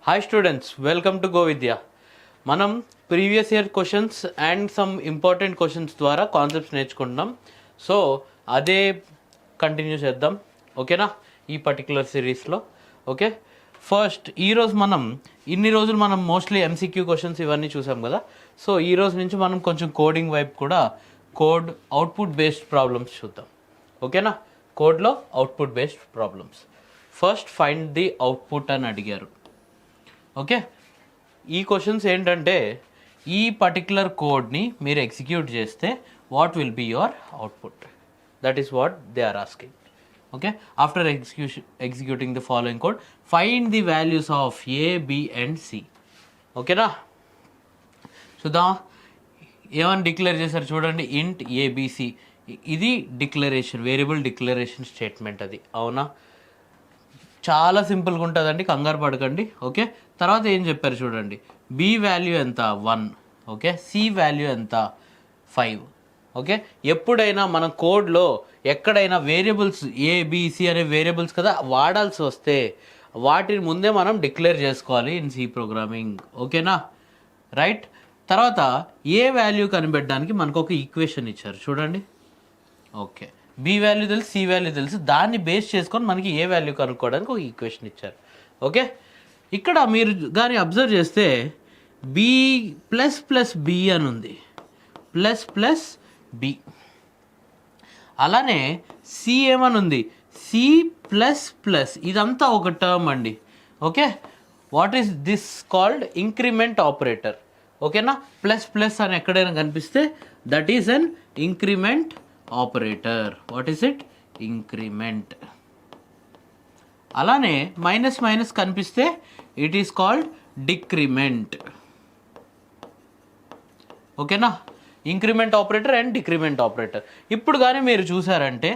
Hi students, welcome to Go Vidya. మనం previous year questions and some important questions ద్వారా concepts నేర్చుకుంటున్నాం. So అదే continue చేద్దాం, ఓకేనా, ఈ పర్టికులర్ సిరీస్లో. ఓకే, ఫస్ట్ ఈరోజు ఇన్ని రోజులు మనం మోస్ట్లీ ఎంసీక్యూ క్వశ్చన్స్ ఇవన్నీ చూసాం కదా. సో ఈ రోజు నుంచి మనం కొంచెం కోడింగ్ వైపు కూడా కోడ్ అవుట్పుట్ బేస్డ్ ప్రాబ్లమ్స్ చూద్దాం, ఓకేనా. కోడ్లో output based problems. First find the output అని అడిగారు. ఓకే, ఈ క్వశ్చన్స్ ఏంటంటే ఈ పర్టిక్యులర్ కోడ్ని మీరు ఎగ్జిక్యూట్ చేస్తే what will be your output, that is what they are asking. Okay, after executing the following code find the values of A, B and C. ఓకేనా, చూద్దాం ఏమని డిక్లేర్ చేశారు చూడండి. ఇంట్ ఏబిసి, ఇది డిక్లరేషన్, వేరియబుల్ డిక్లరేషన్ స్టేట్మెంట్, అది అవునా. చాలా సింపుల్గా ఉంటుందండి, కంగారు పడకండి. ఓకే, తర్వాత ఏం చెప్పారు చూడండి. బి వాల్యూ ఎంత 1, ఓకే, సి వాల్యూ ఎంత 5. ఓకే, ఎప్పుడైనా మన కోడ్లో ఎక్కడైనా వేరియబుల్స్ ఏబిసి అనే వేరియబుల్స్ కదా వాడాల్సి వస్తే వాటిని ముందే మనం డిక్లేర్ చేసుకోవాలి ఇన్ సి ప్రోగ్రామింగ్, ఓకేనా, రైట్. తర్వాత ఏ వాల్యూ కనిపెట్టడానికి మనకు ఒక ఈక్వేషన్ ఇచ్చారు చూడండి. ఓకే, బి వాల్యూ తెలుసు, సి వాల్యూ తెలుసు, దాన్ని బేస్ చేసుకొని మనకి ఏ వాల్యూ కనుక్కోవడానికి ఒక ఈక్వేషన్ ఇచ్చారు. ఓకే, ఇక్కడ మీరు కానీ అబ్జర్వ్ చేస్తే బి ప్లస్ ప్లస్ బి అని ఉంది, ప్లస్ ప్లస్ బి. అలానే సి ఏమని ఉంది, సి ప్లస్ ప్లస్, ఇదంతా ఒక టర్మ్ అండి. Okay, what is this called increment operator. ఓకేనా, ప్లస్ ప్లస్ అని ఎక్కడైనా కనిపిస్తే that is an increment operator. What is it, increment. అలానే మైనస్ మైనస్ కనిపిస్తే ఇట్ ఈస్ కాల్డ్ డిక్రిమెంట్. ఓకేనా, increment operator and decrement operator. ఇప్పుడు కానీ మీరు చూసారంటే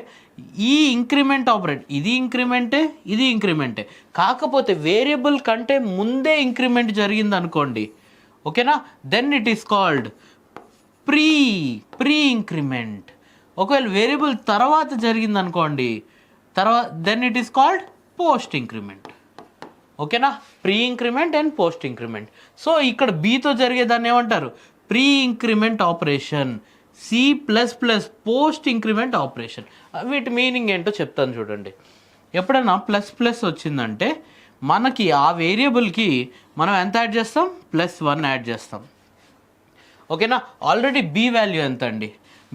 ఈ ఇంక్రిమెంట్ ఆపరేటర్, ఇది ఇంక్రిమెంటే, ఇది ఇంక్రిమెంటే, కాకపోతే వేరియబుల్ కంటే ముందే ఇంక్రిమెంట్ జరిగింది అనుకోండి, ఓకేనా, then it is called pre increment. ఒకవేళ వేరియబుల్ తర్వాత జరిగింది అనుకోండి, then it is called post increment. ఓకేనా, pre increment and post increment. So ఇక్కడ బీతో జరిగేదాన్ని ఏమంటారు, pre increment operation. C plus plus post increment operation. వీటి మీనింగ్ ఏంటో చెప్తాను చూడండి. ఎప్పుడైనా ప్లస్ ప్లస్ వచ్చిందంటే మనకి ఆ వేరియబుల్కి మనం ఎంత యాడ్ చేస్తాం, +1 యాడ్ చేస్తాం. ఓకేనా, ఆల్రెడీ బి వాల్యూ ఎంత అండి,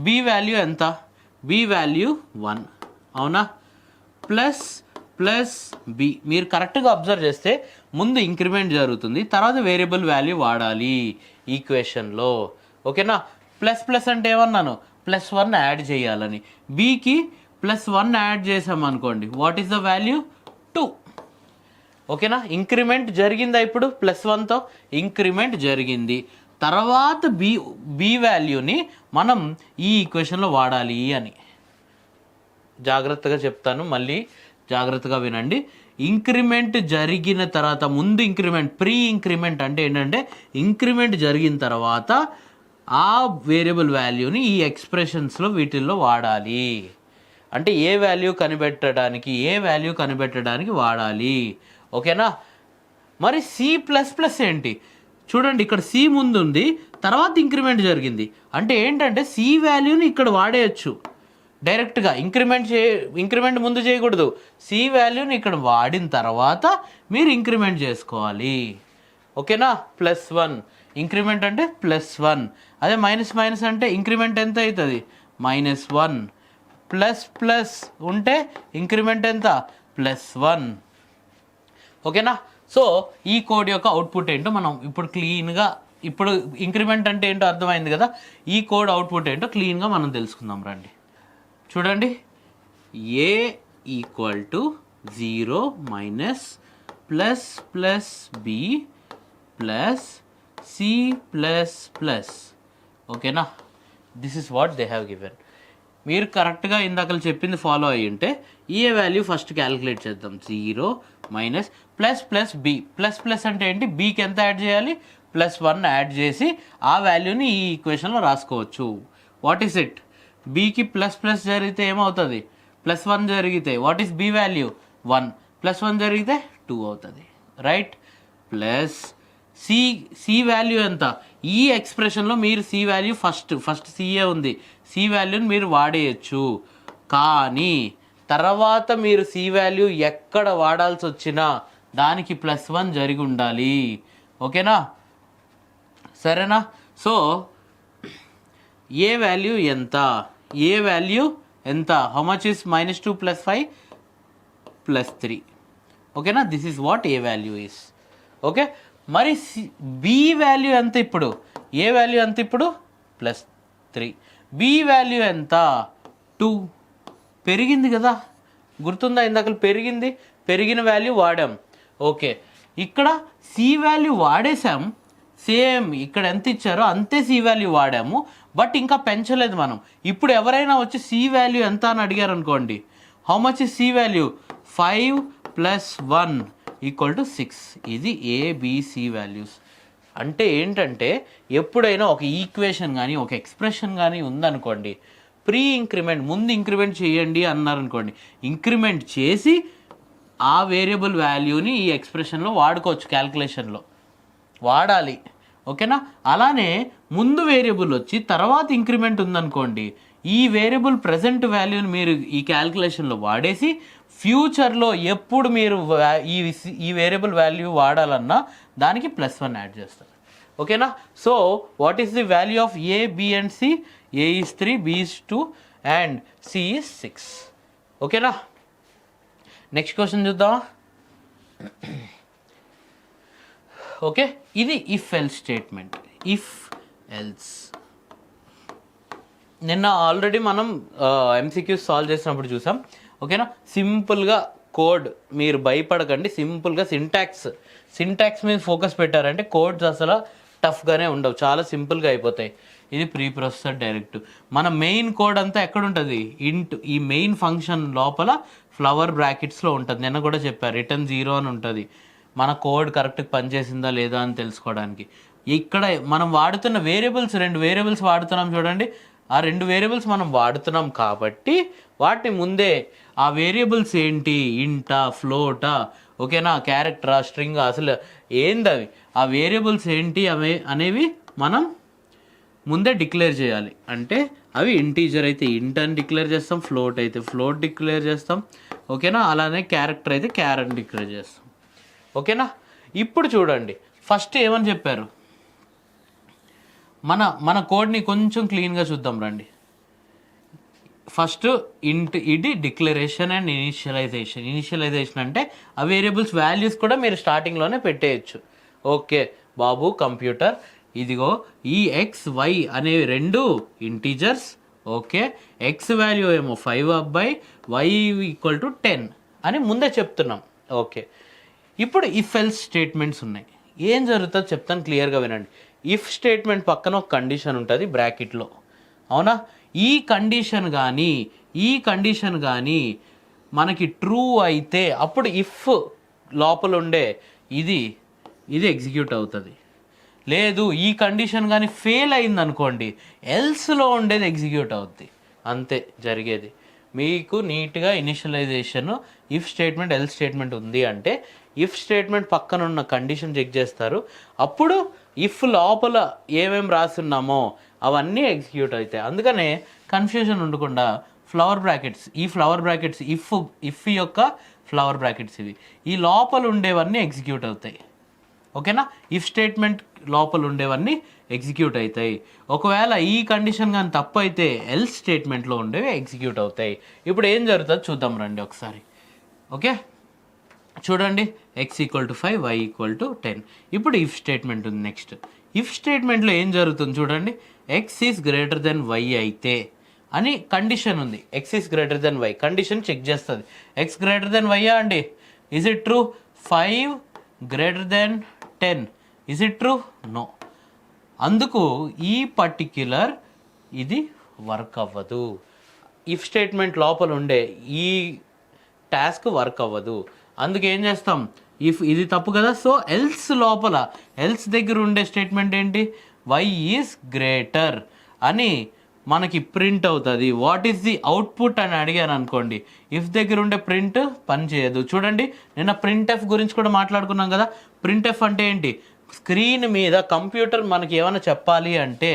బి వాల్యూ ఎంత, బి వాల్యూ 1, అవునా. ప్లస్ ప్లస్ బి, మీరు కరెక్ట్గా అబ్జర్వ్ చేస్తే ముందు ఇంక్రిమెంట్ జరుగుతుంది, తర్వాత వేరియబుల్ వాల్యూ వాడాలి ఈక్వేషన్లో. ఓకేనా, ప్లస్ ప్లస్ అంటే ఏమన్నాను, +1 యాడ్ చేయాలని. బికి +1 యాడ్ చేసామనుకోండి, వాట్ ఈస్ ద వాల్యూ, 2. ఓకేనా, ఇంక్రిమెంట్ జరిగిందా ఇప్పుడు +1తో, ఇంక్రిమెంట్ జరిగింది. తర్వాత బి వాల్యూని మనం ఈ ఈక్వేషన్లో వాడాలి అని. జాగ్రత్తగా చెప్తాను, మళ్ళీ జాగ్రత్తగా వినండి. ఇంక్రిమెంట్ జరిగిన తర్వాత ముందు ఇంక్రిమెంట్, ప్రీ ఇంక్రిమెంట్ అంటే ఏంటంటే ఇంక్రిమెంట్ జరిగిన తర్వాత ఆ వేరియబుల్ వాల్యూని ఈ ఎక్స్ప్రెషన్స్లో వీటిల్లో వాడాలి. అంటే ఏ వాల్యూ కనిపెట్టడానికి వాడాలి. ఓకేనా, మరి సి ప్లస్ ప్లస్ ఏంటి చూడండి. ఇక్కడ సి ముందు ఉంది, తర్వాత ఇంక్రిమెంట్ జరిగింది, అంటే ఏంటంటే సి వాల్యూని ఇక్కడ వాడేయచ్చు డైరెక్ట్గా. ఇంక్రిమెంట్ ముందు చేయకూడదు, సి వాల్యూని ఇక్కడ వాడిన తర్వాత మీరు ఇంక్రిమెంట్ చేసుకోవాలి. ఓకేనా, +1 ఇంక్రిమెంట్ అంటే +1. అదే మైనస్ మైనస్ అంటే ఇంక్రిమెంట్ ఎంత అవుతుంది, -1. ప్లస్ ప్లస్ ఉంటే ఇంక్రిమెంట్ ఎంత, +1. ఓకేనా, సో ఈ కోడ్ యొక్క అవుట్పుట్ ఏంటో మనం ఇప్పుడు క్లీన్గా, ఇప్పుడు ఇంక్రిమెంట్ అంటే ఏంటో అర్థమైంది కదా, ఈ కోడ్ అవుట్పుట్ ఏంటో క్లీన్గా మనం తెలుసుకుందాం రండి. చూడండి, A = 0 plus plus B plus C plus plus. ఓకేనా, this is what they have given. మీరు కరెక్ట్గా ఇందాక చెప్పింది ఫాలో అయ్యి ఉంటే ఏ వాల్యూ ఫస్ట్ క్యాలిక్యులేట్ చేద్దాం. 0 plus plus B, plus plus అంటే ఏంటి, బీకి ఎంత యాడ్ చేయాలి, +1 యాడ్ చేసి ఆ వాల్యూని ఈ ఈక్వేషన్లో రాసుకోవచ్చు. వాట్ ఈస్ ఇట్, బీకి ప్లస్ ప్లస్ జరిగితే ఏమవుతుంది, +1 జరిగితే వాట్ ఈస్ బి వాల్యూ 1, +1 జరిగితే 2 అవుతుంది, రైట్. ప్లస్ సి వాల్యూ ఎంత? ఈ ఎక్స్ప్రెషన్లో మీరు సి వాల్యూ ఫస్ట్ సిఏ ఉంది, సి వాల్యూని మీరు వాడేయచ్చు. కానీ తర్వాత మీరు సి వాల్యూ ఎక్కడ వాడాల్సి వచ్చినా దానికి +1 జరిగి ఉండాలి. ఓకేనా? సరేనా? సో ఏ వాల్యూ ఎంత? ఏ వాల్యూ ఎంత? How much is -2 + 5 + 3? ఓకేనా? This is what a value is. Okay, మరి బి వాల్యూ ఎంత? ఇప్పుడు ఏ వాల్యూ ఎంత? ఇప్పుడు +3. బి వాల్యూ ఎంత? 2. పెరిగింది కదా, గుర్తుందా? ఇందాక పెరిగిన వాల్యూ వాడాం. ఓకే, ఇక్కడ సి వాల్యూ వాడేసాం, సేమ్ ఇక్కడ ఎంత ఇచ్చారో అంతే సి వాల్యూ వాడాము, బట్ ఇంకా పెంచలేదు మనం. ఇప్పుడు ఎవరైనా వచ్చి సి వాల్యూ ఎంత అని అడిగారు అనుకోండి, how much is C value? 5 + 1 = 6. ఇది ఏబిసి వాల్యూస్. అంటే ఏంటంటే ఎప్పుడైనా ఒక ఈక్వేషన్ కానీ ఒక ఎక్స్ప్రెషన్ కానీ ఉందనుకోండి, ప్రీ ఇంక్రిమెంట్ ముందు ఇంక్రిమెంట్ చేయండి అన్నారనుకోండి, ఇంక్రిమెంట్ చేసి ఆ వేరియబుల్ వాల్యూని ఈ ఎక్స్ప్రెషన్లో వాడుకోవచ్చు, క్యాల్కులేషన్లో వాడాలి. ఓకేనా? అలానే ముందు వేరియబుల్ వచ్చి తర్వాత ఇంక్రిమెంట్ ఉందనుకోండి, ఈ వేరియబుల్ ప్రజెంట్ వాల్యూని మీరు ఈ క్యాల్కులేషన్లో వాడేసి ఫ్యూచర్లో ఎప్పుడు మీరు ఈ వేరియబుల్ వాల్యూ వాడాలన్నా దానికి +1 యాడ్ చేస్తారు. ఓకేనా? So what is the value of A, B and C? A is 3, B is 2 and C is 6. ఓకేనా? నెక్స్ట్ క్వశ్చన్ చూద్దామా? ఓకే, ఇది if else statement. If else నిన్న ఆల్రెడీ మనం ఎంసీక్యూస్ సాల్వ్ చేసినప్పుడు చూసాం. ఓకేనా? సింపుల్గా కోడ్, మీరు భయపడకండి, సింపుల్గా సింటాక్స్ మీద ఫోకస్ పెట్టారంటే కోడ్స్ అసలు టఫ్గానే ఉండవు, చాలా సింపుల్గా అయిపోతాయి. ఇది ప్రీ ప్రాసెసర్ డైరెక్ట్. మన మెయిన్ కోడ్ అంతా ఎక్కడ ఉంటుంది? ఈ మెయిన్ ఫంక్షన్ లోపల ఫ్లవర్ బ్రాకెట్స్లో ఉంటుంది. నిన్న కూడా చెప్పారు, రిటర్న్ 0 అని ఉంటుంది. మన కోడ్ కరెక్ట్గా పనిచేసిందా లేదా అని తెలుసుకోవడానికి. ఇక్కడ మనం వాడుతున్న వేరియబుల్స్, 2 వేరియబుల్స్ వాడుతున్నాం చూడండి. ఆ 2 వేరియబుల్స్ మనం వాడుతున్నాం కాబట్టి వాటిని ముందే ఆ వేరియబుల్స్ ఏంటి, ఇంటా, ఫ్లోటా, ఓకేనా, క్యారెక్టరా, స్ట్రింగ్, అసలు ఏంది అవి, ఆ వేరియబుల్స్ ఏంటి అనేవి మనం ముందే డిక్లేర్ చేయాలి. అంటే అవి ఇంటీజర్ అయితే ఇంట్ అని డిక్లేర్ చేస్తాం, ఫ్లోట్ అయితే ఫ్లోట్ డిక్లేర్ చేస్తాం. ఓకేనా? అలానే క్యారెక్టర్ అయితే క్యార్ అని డిక్లేర్ చేస్తాం. ఓకేనా? ఇప్పుడు చూడండి, ఫస్ట్ ఏమని చెప్పారు? మన కోడ్ని కొంచెం క్లీన్గా చూద్దాం రండి. ఫస్ట్ ఇది డిక్లరేషన్ అండ్ ఇనిషియలైజేషన్ అంటే ఆ వేరియబుల్స్ వాల్యూస్ కూడా మీరు స్టార్టింగ్లోనే పెట్టేయచ్చు. ఓకే బాబు కంప్యూటర్, ఇదిగో ఈ ఎక్స్ వై అనేవి 2 ఇంటీజర్స్. ఓకే, ఎక్స్ వాల్యూ ఏమో 5 అబ్బాయి, వై = 10 అని ముందే చెప్తున్నాం. ఓకే, ఇప్పుడు ఇఫ్ ఎల్స్ స్టేట్మెంట్స్ ఉన్నాయి. ఏం జరుగుతుందో చెప్తాను, క్లియర్గా వినండి. ఇఫ్ స్టేట్మెంట్ పక్కన ఒక కండిషన్ ఉంటుంది బ్రాకెట్లో, అవునా? ఈ కండిషన్ కానీ మనకి ట్రూ అయితే అప్పుడు ఇఫ్ లోపల ఉండే ఇది ఎగ్జిక్యూట్ అవుతుంది. లేదు ఈ కండిషన్ కానీ ఫెయిల్ అయింది అనుకోండి, ఎల్స్లో ఉండేది ఎగ్జిక్యూట్ అవుద్ది. అంతే జరిగేది. మీకు నీట్గా initialization, if statement, else statement ఉంది అంటే ఇఫ్ స్టేట్మెంట్ పక్కన ఉన్న కండిషన్ చెక్ చేస్తారు. అప్పుడు ఇఫ్ లోపల ఏమేమి రాస్తున్నామో అవన్నీ ఎగ్జిక్యూట్ అవుతాయి. అందుకనే కన్ఫ్యూజన్ ఉండకుండా ఫ్లవర్ బ్రాకెట్స్, ఈ ఫ్లవర్ బ్రాకెట్స్ ఇఫ్ యొక్క ఫ్లవర్ బ్రాకెట్స్ ఇవి, ఈ లోపల ఉండేవన్నీ ఎగ్జిక్యూట్ అవుతాయి. ఓకేనా? ఇఫ్ స్టేట్మెంట్ లోపల ఉండేవన్నీ ఎగ్జిక్యూట్ అవుతాయి. ఒకవేళ ఈ కండిషన్ కానీ తప్పు అయితే ఎల్స్ స్టేట్మెంట్లో ఉండేవి ఎగ్జిక్యూట్ అవుతాయి. ఇప్పుడు ఏం జరుగుతుందో చూద్దాం రండి ఒకసారి. ఓకే, చూడండి, x = 5, y = 10. ఇప్పుడు ఇఫ్ స్టేట్మెంట్ ఉంది. నెక్స్ట్ ఇఫ్ స్టేట్మెంట్లో ఏం జరుగుతుంది చూడండి, x is greater than y అయితే అని కండిషన్ ఉంది. x is greater than y condition check చేస్తుంది. x గ్రేటర్ దెన్ y అండి, is it true? 5 greater than 10, is it true? No. అందుకు ఈ పర్టిక్యులర్ ఇది వర్క్ అవ్వదు. ఇఫ్ స్టేట్మెంట్ లోపల ఉండే ఈ టాస్క్ వర్క్ అవ్వదు. అందుకు ఏం చేస్తాం, ఇఫ్ ఇది తప్పు కదా, సో ఎల్స్ లోపల, ఎల్స్ దగ్గర ఉండే స్టేట్మెంట్ ఏంటి, y ఈజ్ గ్రేటర్ అని మనకి ప్రింట్ అవుతుంది. వాట్ ఈస్ ది అవుట్పుట్ అని అడిగాను అనుకోండి, ఇఫ్ దగ్గర ఉండే ప్రింట్ పని చేయదు. చూడండి, నిన్న ప్రింట్ ఎఫ్ గురించి కూడా మాట్లాడుకున్నాం కదా. ప్రింట్ ఎఫ్ అంటే ఏంటి? స్క్రీన్ మీద కంప్యూటర్ మనకి ఏమైనా చెప్పాలి అంటే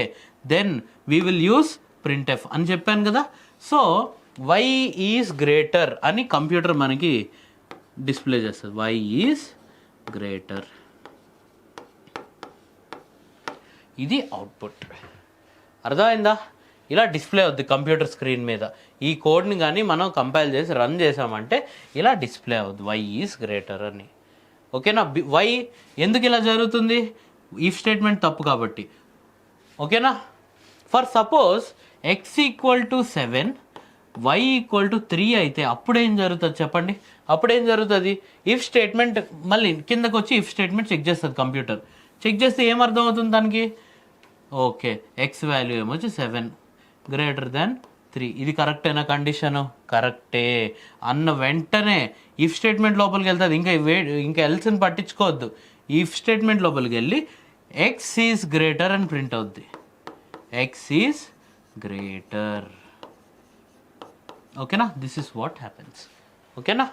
then we will use printf అని చెప్పాను కదా. సో వై ఈజ్ గ్రేటర్ అని కంప్యూటర్ మనకి డిస్ప్లే చేస్తుంది. వై ఈజ్ గ్రేటర్, ఇది అవుట్పుట్. అర్థమైందా? ఇలా డిస్ప్లే అవుద్ది కంప్యూటర్ స్క్రీన్ మీద. ఈ కోడ్ని కానీ మనం కంపైల్ చేసి రన్ చేసామంటే ఇలా డిస్ప్లే అవుద్ది వై ఈజ్ గ్రేటర్ అని. ఓకేనా? వై ఎందుకు ఇలా జరుగుతుంది? ఇఫ్ స్టేట్మెంట్ తప్పు కాబట్టి. ఓకేనా? For suppose X equal to 7 Y equal to 3 అయితే అప్పుడేం జరుగుతుంది చెప్పండి? అప్పుడేం జరుగుతుంది? ఇఫ్ స్టేట్మెంట్ మళ్ళీ కిందకు వచ్చి ఇఫ్ స్టేట్మెంట్ చెక్ చేస్తుంది కంప్యూటర్. చెక్ చేస్తే ఏం అర్థం అవుతుంది దానికి? ఓకే, ఎక్స్ వాల్యూ ఏమొచ్చి 7 గ్రేటర్ దాన్ 3. ఇది కరెక్టేనా కండిషను? కరెక్టే అన్న వెంటనే ఇఫ్ స్టేట్మెంట్ లోపలికి వెళ్తుంది. ఇంకా ఎల్స్ని పట్టించుకోవద్దు. ఇఫ్ స్టేట్మెంట్ లోపలికి వెళ్ళి ఎక్స్ ఈజ్ గ్రేటర్ అని ప్రింట్ అవుద్ది. X is greater. ఓకేనా? This is what happens. ఓకేనా?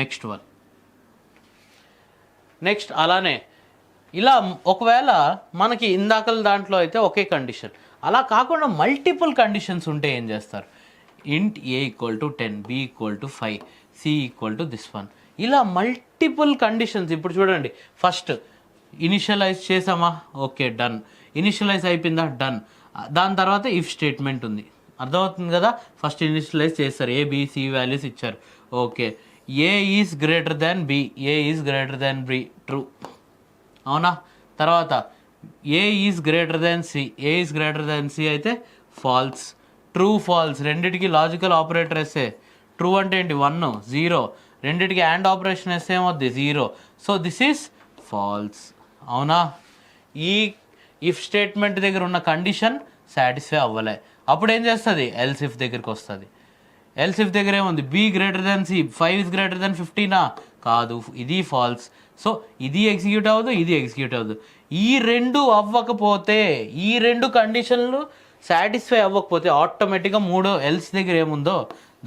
Next one. నెక్స్ట్ అలానే ఇలా ఒకవేళ మనకి ఇందాకల దాంట్లో అయితే ఒకే కండిషన్, అలా కాకుండా మల్టిపుల్ కండిషన్స్ ఉంటే ఏం చేస్తారు? Int A equal to 10, B equal to 5, C equal to this one. ఇలా మల్టిపుల్ కండిషన్స్. ఇప్పుడు చూడండి, ఫస్ట్ ఇనిషియలైజ్ చేసామా? Okay, done. ఇనిషియలైజ్ అయిపోయిందా? డన్. దాని తర్వాత ఇఫ్ స్టేట్మెంట్ ఉంది. అర్థమవుతుంది కదా? ఫస్ట్ ఇనిషియలైజ్ చేస్తారు, ఏ బి సి వాల్యూస్ ఇచ్చారు. Okay, A is greater than B, A is greater than B, true. అవునా? తర్వాత A is greater than C, A is greater than C అయితే ఫాల్స్. True false. రెండిటికి logical operator వేస్తే true అంటే ఏంటి? 1, 0. రెండిటికి and operation వేస్తే ఏమవుద్ది? 0. So this is false. అవునా? ఈ ఇఫ్ స్టేట్మెంట్ దగ్గర ఉన్న కండిషన్ సాటిస్ఫై అవ్వలే. అప్పుడు ఏం చేస్తుంది? ఎల్స్ ఇఫ్ దగ్గరికి వస్తుంది. ఎల్స్ ఇఫ్ దగ్గర ఏముంది? B greater than C, 5 is greater than 15 కాదు, ఇది ఫాల్స్. సో ఇది ఎగ్జిక్యూట్ అవ్వదు, ఇది ఎగ్జిక్యూట్ అవ్వదు. ఈ రెండు అవ్వకపోతే, ఈ రెండు కండిషన్లు సాటిస్ఫై అవ్వకపోతే ఆటోమేటిక్గా మూడో ఎల్స్ దగ్గర ఏముందో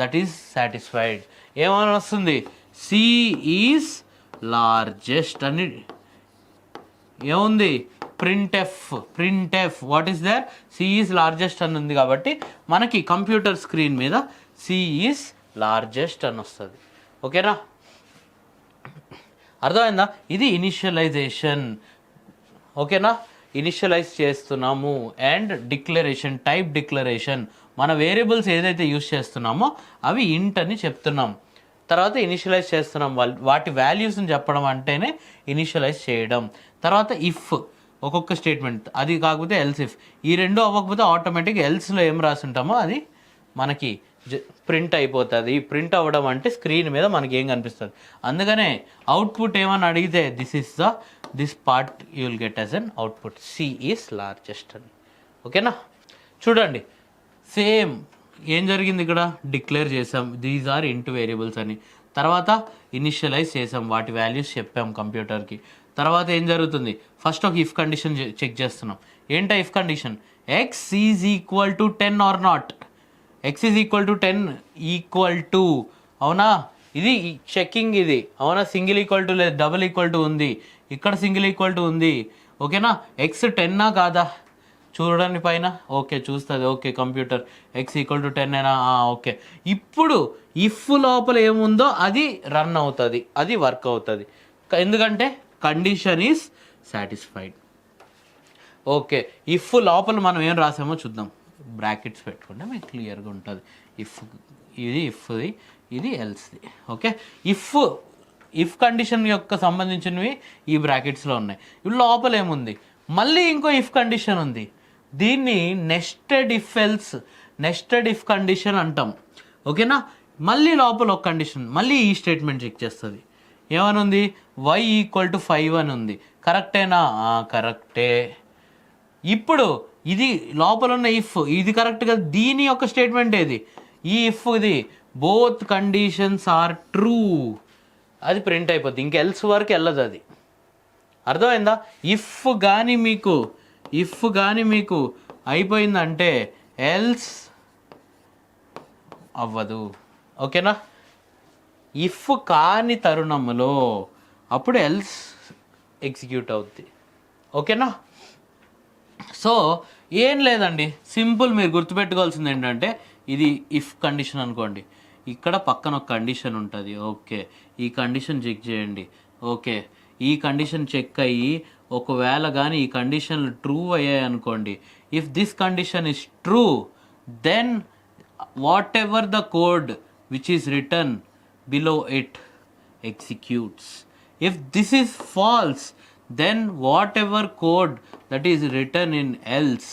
దట్ ఈస్ సాటిస్ఫైడ్. ఏమని వస్తుంది? సి ఈజ్ లార్జెస్ట్ అని ఏముంది? Printf what is there? C is largest అని ఉంది. కాబట్టి మనకి కంప్యూటర్ స్క్రీన్ మీద సి ఈజ్ లార్జెస్ట్ అని వస్తుంది. ఓకేనా? అర్థమైందా? ఇది ఇనిషియలైజేషన్. ఓకేనా? ఇనిషియలైజ్ చేస్తున్నాము. And declaration, type declaration. మన వేరియబుల్స్ ఏదైతే యూస్ చేస్తున్నామో అవి ఇంట్ అని చెప్తున్నాం. తర్వాత ఇనిషియలైజ్ చేస్తున్నాం, వాటి వాల్యూస్ని చెప్పడం అంటేనే ఇనిషియలైజ్ చేయడం. తర్వాత ఇఫ్, ఒక్కొక్క స్టేట్మెంట్. అది కాకపోతే ఎల్స్ ఇఫ్. ఈ రెండు అవ్వకపోతే ఆటోమేటిక్గా ఎల్స్లో ఏం రాసుంటామో అది మనకి ప్రింట్ అయిపోతుంది. ప్రింట్ అవ్వడం అంటే స్క్రీన్ మీద మనకి ఏం కనిపిస్తుంది. అందుకనే అవుట్పుట్ ఏమని అడిగితే this part you will get as an output, C is largest అని. ఓకేనా? చూడండి, సేమ్ ఏం జరిగింది ఇక్కడ? డిక్లేర్ చేసాం దీస్ ఆర్ ఇంటూ వేరియబుల్స్ అని. తర్వాత ఇనిషియలైజ్ చేసాం, వాటి వాల్యూస్ చెప్పాం కంప్యూటర్కి. తర్వాత ఏం జరుగుతుంది? ఫస్ట్ ఒక ఇఫ్ కండిషన్ చెక్ చేస్తున్నాం. ఏంటా if condition? X is equal to 10 or not. X is equal to 10 equal to, అవునా? ఇది చెక్కింగ్. ఇది అవునా? సింగిల్ ఈక్వల్ టు లేదు, డబుల్ ఈక్వల్ టు ఉంది. ఇక్కడ సింగిల్ ఈక్వల్ టు ఉంది. ఓకేనా? ఎక్స్ 10 కాదా? చూడండి పైన. ఓకే, చూస్తుంది. Okay, computer X equal to 10 okay. ఇప్పుడు ఇఫ్ లోపల ఏముందో అది రన్ అవుతుంది, అది వర్క్ అవుతుంది. ఎందుకంటే condition is satisfied. Okay, if లోపల మనం ఏం రాసామో చూద్దాం. బ్రాకెట్స్ పెట్టుకుంటే మీకు క్లియర్గా ఉంటుంది. ఇఫ్ ఇది ఇఫ్ది, ఇది ఎల్స్ది. ఓకే, ఇఫ్ కండిషన్ యొక్క సంబంధించినవి ఈ బ్రాకెట్స్లో ఉన్నాయి. ఇవి లోపల ఏముంది? మళ్ళీ ఇంకో ఇఫ్ కండిషన్ ఉంది. దీన్ని నెస్టెడ్ ఇఫ్ కండిషన్ అంటాం. ఓకేనా? మళ్ళీ లోపల ఒక కండిషన్, మళ్ళీ ఈ స్టేట్మెంట్ చెక్ చేస్తుంది. ఏమని ఉంది? y ఈక్వల్ టు 5 అని ఉంది. కరెక్టేనా? కరెక్టే. ఇప్పుడు ఇది లోపల ఉన్న ఇఫ్, ఇది కరెక్ట్గా దీని యొక్క స్టేట్మెంట్ ఏది? ఈ ఇఫ్ ఇది బోత్ కండిషన్స్ ఆర్ ట్రూ, అది ప్రింట్ అయిపోద్ది. ఇంక ఎల్స్ వరకు వెళ్ళదు అది. అర్థమైందా? ఇఫ్ కానీ మీకు అయిపోయిందంటే ఎల్స్ అవ్వదు. ఓకేనా? ఇఫ్ కాని తరుణంలో అప్పుడు ఎల్స్ ఎగ్జిక్యూట్ అవుద్ది. ఓకేనా? సో ఏం లేదండి, సింపుల్. మీరు గుర్తుపెట్టుకోవాల్సింది ఏంటంటే ఇది ఇఫ్ కండిషన్ అనుకోండి, ఇక్కడ పక్కన ఒక కండిషన్ ఉంటుంది. ఓకే, ఈ కండిషన్ చెక్ చేయండి. ఓకే, ఈ కండిషన్ చెక్ అయ్యి ఒకవేళ కానీ ఈ కండిషన్లు ట్రూ అయ్యాయి అనుకోండి, if this condition is true then whatever the code which is return below it executes. If this is false, then whatever code that is written in else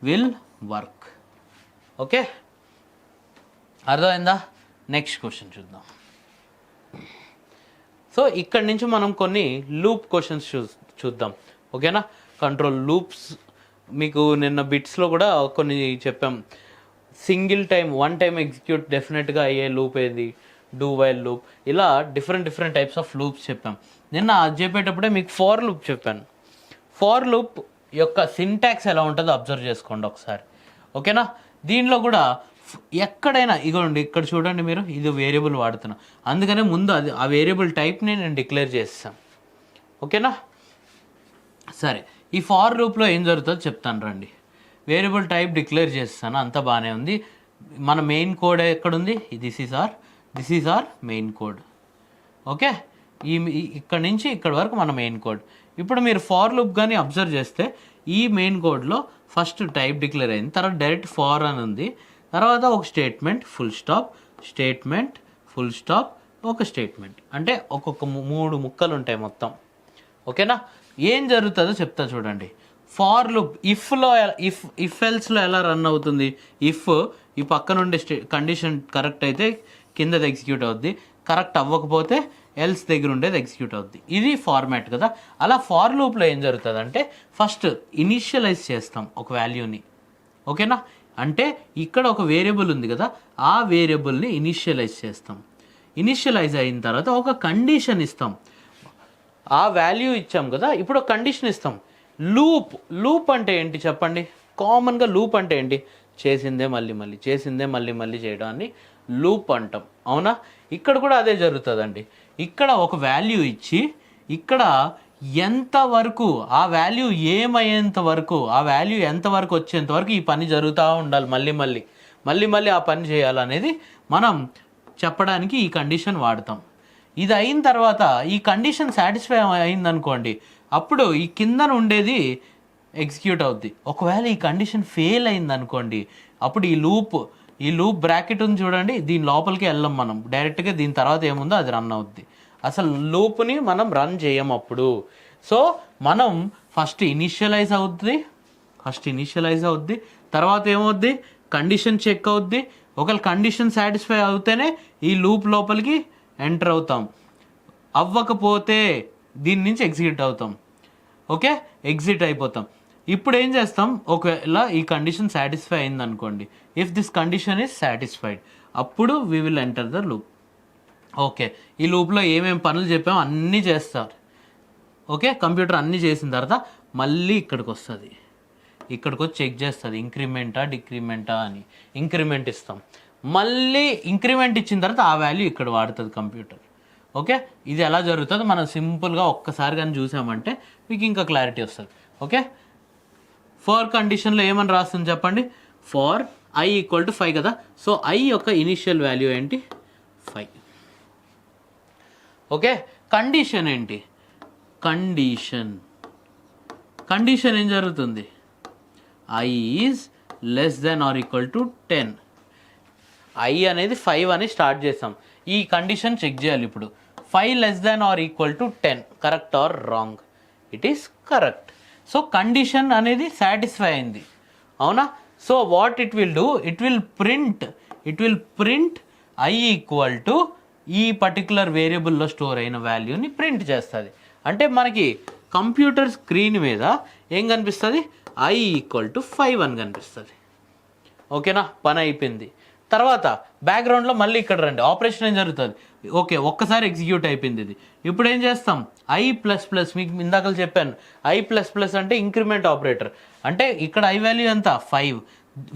will work. Okay? అర్థమైందా? Next question చూద్దాం. So ఇక్కడ నుంచి మనం కొన్ని loop questions చూద్దాం. ఓకేనా? Control loops మీకు నిన్న బిట్స్లో కూడా కొన్ని చెప్పాం. Single time, one time execute డెఫినెట్గా అయ్యే లూప్ ఏది, డూ వైల్ లూప్, ఇలా డిఫరెంట్ టైప్స్ ఆఫ్ లూప్స్ చెప్పాం. నిన్న అది చెప్పేటప్పుడే మీకు ఫార్ లూప్ చెప్పాను. ఫార్ లూప్ యొక్క సింటాక్స్ ఎలా ఉంటుందో అబ్జర్వ్ చేసుకోండి ఒకసారి. ఓకేనా? దీనిలో కూడా ఎక్కడైనా ఇగోండి, ఇక్కడ చూడండి మీరు, ఇది వేరియబుల్ వాడుతున్నా, అందుకనే ముందు అది ఆ వేరియబుల్ టైప్ని నేను డిక్లేర్ చేస్తాను. ఓకేనా? సరే, ఈ ఫార్ లూప్లో ఏం జరుగుతుందో చెప్తాను రండి. వేరియబుల్ టైప్ డిక్లేర్ చేస్తాను, అంతా బాగానే ఉంది. మన మెయిన్ కోడ్ ఎక్కడుంది? This is our main code. Okay, ఇక్కడ నుంచి ఇక్కడ వరకు మన మెయిన్ కోడ్. ఇప్పుడు మీరు ఫార్ లూప్ కానీ అబ్జర్వ్ చేస్తే ఈ మెయిన్ కోడ్లో ఫస్ట్ టైప్ డిక్లేర్ అయింది, తర్వాత డైరెక్ట్ ఫార్ అని ఉంది, తర్వాత ఒక statement full stop, statement full stop, ఒక స్టేట్మెంట్, అంటే ఒక్కొక్క 3 ముక్కలు ఉంటాయి మొత్తం. ఓకేనా? ఏం జరుగుతుందో చెప్తా చూడండి. ఫార్ లూప్ ఇఫ్లో ఇఫ్ ఎల్స్లో ఎలా రన్ అవుతుంది? ఇఫ్ ఈ పక్కన ఉండే కండిషన్ కరెక్ట్ అయితే కిందది ఎగ్జిక్యూట్ అవుద్ది, కరెక్ట్ అవ్వకపోతే ఎల్స్ దగ్గర ఉండేది ఎగ్జిక్యూట్ అవుద్ది. ఇది ఫార్మాట్ కదా. అలా ఫార్ లూప్లో ఏం జరుగుతుంది అంటే ఫస్ట్ ఇనిషియలైజ్ చేస్తాం ఒక వాల్యూని. ఓకేనా? అంటే ఇక్కడ ఒక వేరియబుల్ ఉంది కదా, ఆ వేరియబుల్ని ఇనిషియలైజ్ చేస్తాం. ఇనిషియలైజ్ అయిన తర్వాత ఒక కండిషన్ ఇస్తాం. ఆ వాల్యూ ఇచ్చాం కదా, ఇప్పుడు ఒక కండిషన్ ఇస్తాం. లూప్ అంటే ఏంటి చెప్పండి? కామన్గా లూప్ అంటే ఏంటి? చేసిందే మళ్ళీ చేయడాన్ని లూప్ అంటాం. అవునా? ఇక్కడ కూడా అదే జరుగుతుందండి. ఇక్కడ ఒక వాల్యూ ఇచ్చి ఇక్కడ ఎంతవరకు ఆ వాల్యూ ఏమయ్యేంత వరకు, ఆ వాల్యూ ఎంతవరకు వచ్చేంత వరకు ఈ పని జరుగుతూ ఉండాలి, మళ్ళీ ఆ పని చేయాలనేది మనం చెప్పడానికి ఈ కండిషన్ వాడతాం. ఇది అయిన తర్వాత ఈ కండిషన్ సాటిస్ఫై అయిందనుకోండి, అప్పుడు ఈ కిందన ఉండేది ఎగ్జిక్యూట్ అవుద్ది. ఒకవేళ ఈ కండిషన్ ఫెయిల్ అయిందనుకోండి, అప్పుడు ఈ లూప్ బ్రాకెట్ ఉంది చూడండి, దీని లోపలికి వెళ్ళాం మనం, డైరెక్ట్గా దీని తర్వాత ఏముందో అది రన్ అవుద్ది. అసలు లూప్ని మనం రన్ చేయం అప్పుడు. సో మనం ఫస్ట్ ఇనిషియలైజ్ అవుద్ది, తర్వాత ఏమవుద్ది? కండిషన్ చెక్ అవుద్ది. ఒకవేళ కండిషన్ సాటిస్ఫై అవుతేనే ఈ లూప్ లోపలికి ఎంటర్ అవుతాం, అవ్వకపోతే దీని నుంచి ఎగ్జిట్ అవుతాం. ఓకే, ఎగ్జిట్ అయిపోతాం. ఇప్పుడు ఏం చేస్తాం? ఒకవేళ ఈ కండిషన్ సాటిస్ఫై అయింది అనుకోండి, if this condition is satisfied, అప్పుడు we will enter the loop. Okay, ఈ లూప్లో ఏమేమి పనులు చెప్పామో అన్నీ చేస్తారు. ఓకే, కంప్యూటర్ అన్నీ చేసిన తర్వాత మళ్ళీ ఇక్కడికి వస్తుంది, ఇక్కడికి వచ్చి చెక్ చేస్తుంది ఇంక్రిమెంటా డిక్రిమెంటా అని. ఇంక్రిమెంట్ ఇస్తాం, మళ్ళీ ఇంక్రిమెంట్ ఇచ్చిన తర్వాత ఆ వాల్యూ ఇక్కడ వాడుతుంది కంప్యూటర్. ఓకే, ఇది ఎలా జరుగుతుందో మనం సింపుల్గా ఒక్కసారి కానీ చూసామంటే మీకు ఇంకా క్లారిటీ వస్తుంది. ఓకే, ఫర్ కండిషన్లో ఏమని రాస్తుంది చెప్పండి? ఫర్ i = 5 కదా. సో i యొక్క ఇనిషియల్ వాల్యూ ఏంటి? 5. ఓకే, కండిషన్ ఏంటి? కండిషన్ ఏం జరుగుతుంది? i is < 10. i అనేది 5 అని స్టార్ట్ చేస్తాం. ఈ కండిషన్ చెక్ చేయాలి ఇప్పుడు. 5 < 10 correct or wrong? It is correct. So condition అనేది సాటిస్ఫై అయింది, అవునా? So what it will do? It will print i = ఈ పర్టికులర్ వేరియబుల్లో స్టోర్ అయిన వాల్యూని ప్రింట్ చేస్తుంది. అంటే మనకి కంప్యూటర్ స్క్రీన్ మీద ఏం కనిపిస్తుంది? i = 5 అని కనిపిస్తుంది. ఓకేనా? పని అయిపోయింది. తర్వాత బ్యాక్గ్రౌండ్లో మళ్ళీ ఇక్కడ రండి, ఆపరేషన్ ఏం జరుగుతుంది? ఓకే, ఒక్కసారి ఎగ్జిక్యూట్ అయిపోయింది ఇది. ఇప్పుడు ఏం చేస్తాం? i++, మీకు ఇందాక చెప్పాను, i++ అంటే ఇంక్రిమెంట్ ఆపరేటర్. అంటే ఇక్కడ ఐ వాల్యూ ఎంత 5.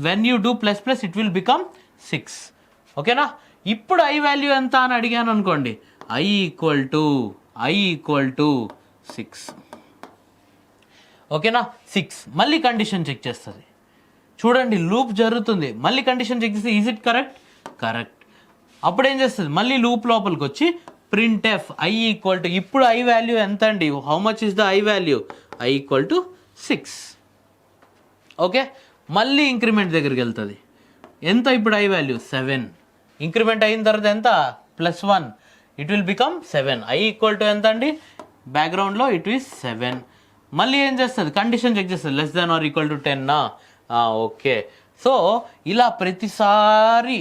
When you do plus plus it will become 6. ఓకేనా. ఇప్పుడు ఐ వాల్యూ ఎంత అని అడిగాను అనుకోండి, ఐ ఈక్వల్ టు 6. ఓకేనా 6. మళ్ళీ కండిషన్ చెక్ చేస్తుంది. చూడండి లూప్ జరుగుతుంది, మళ్ళీ కండిషన్ చెక్ చేస్తే ఈజ్ ఇట్ కరెక్ట్. అప్పుడు ఏం చేస్తుంది, మళ్ళీ లూప్ లోపలికి వచ్చి print F I equal to, ఇప్పుడు ఐ వాల్యూ ఎంత అండి, how much is the I value, I equal to 6. Okay, మళ్ళీ ఇంక్రిమెంట్ దగ్గరికి వెళ్తుంది. ఎంత ఇప్పుడు ఐ వాల్యూ 7. ఇంక్రిమెంట్ అయిన తర్వాత ఎంత +1, it will become 7. I equal to ఎంత అండి, బ్యాక్గ్రౌండ్లో ఇట్ ఈస్ 7. మళ్ళీ ఏం చేస్తుంది, కండిషన్ చెక్ చేస్తుంది, less than or equal to 10. Okay. So ఇలా ప్రతిసారి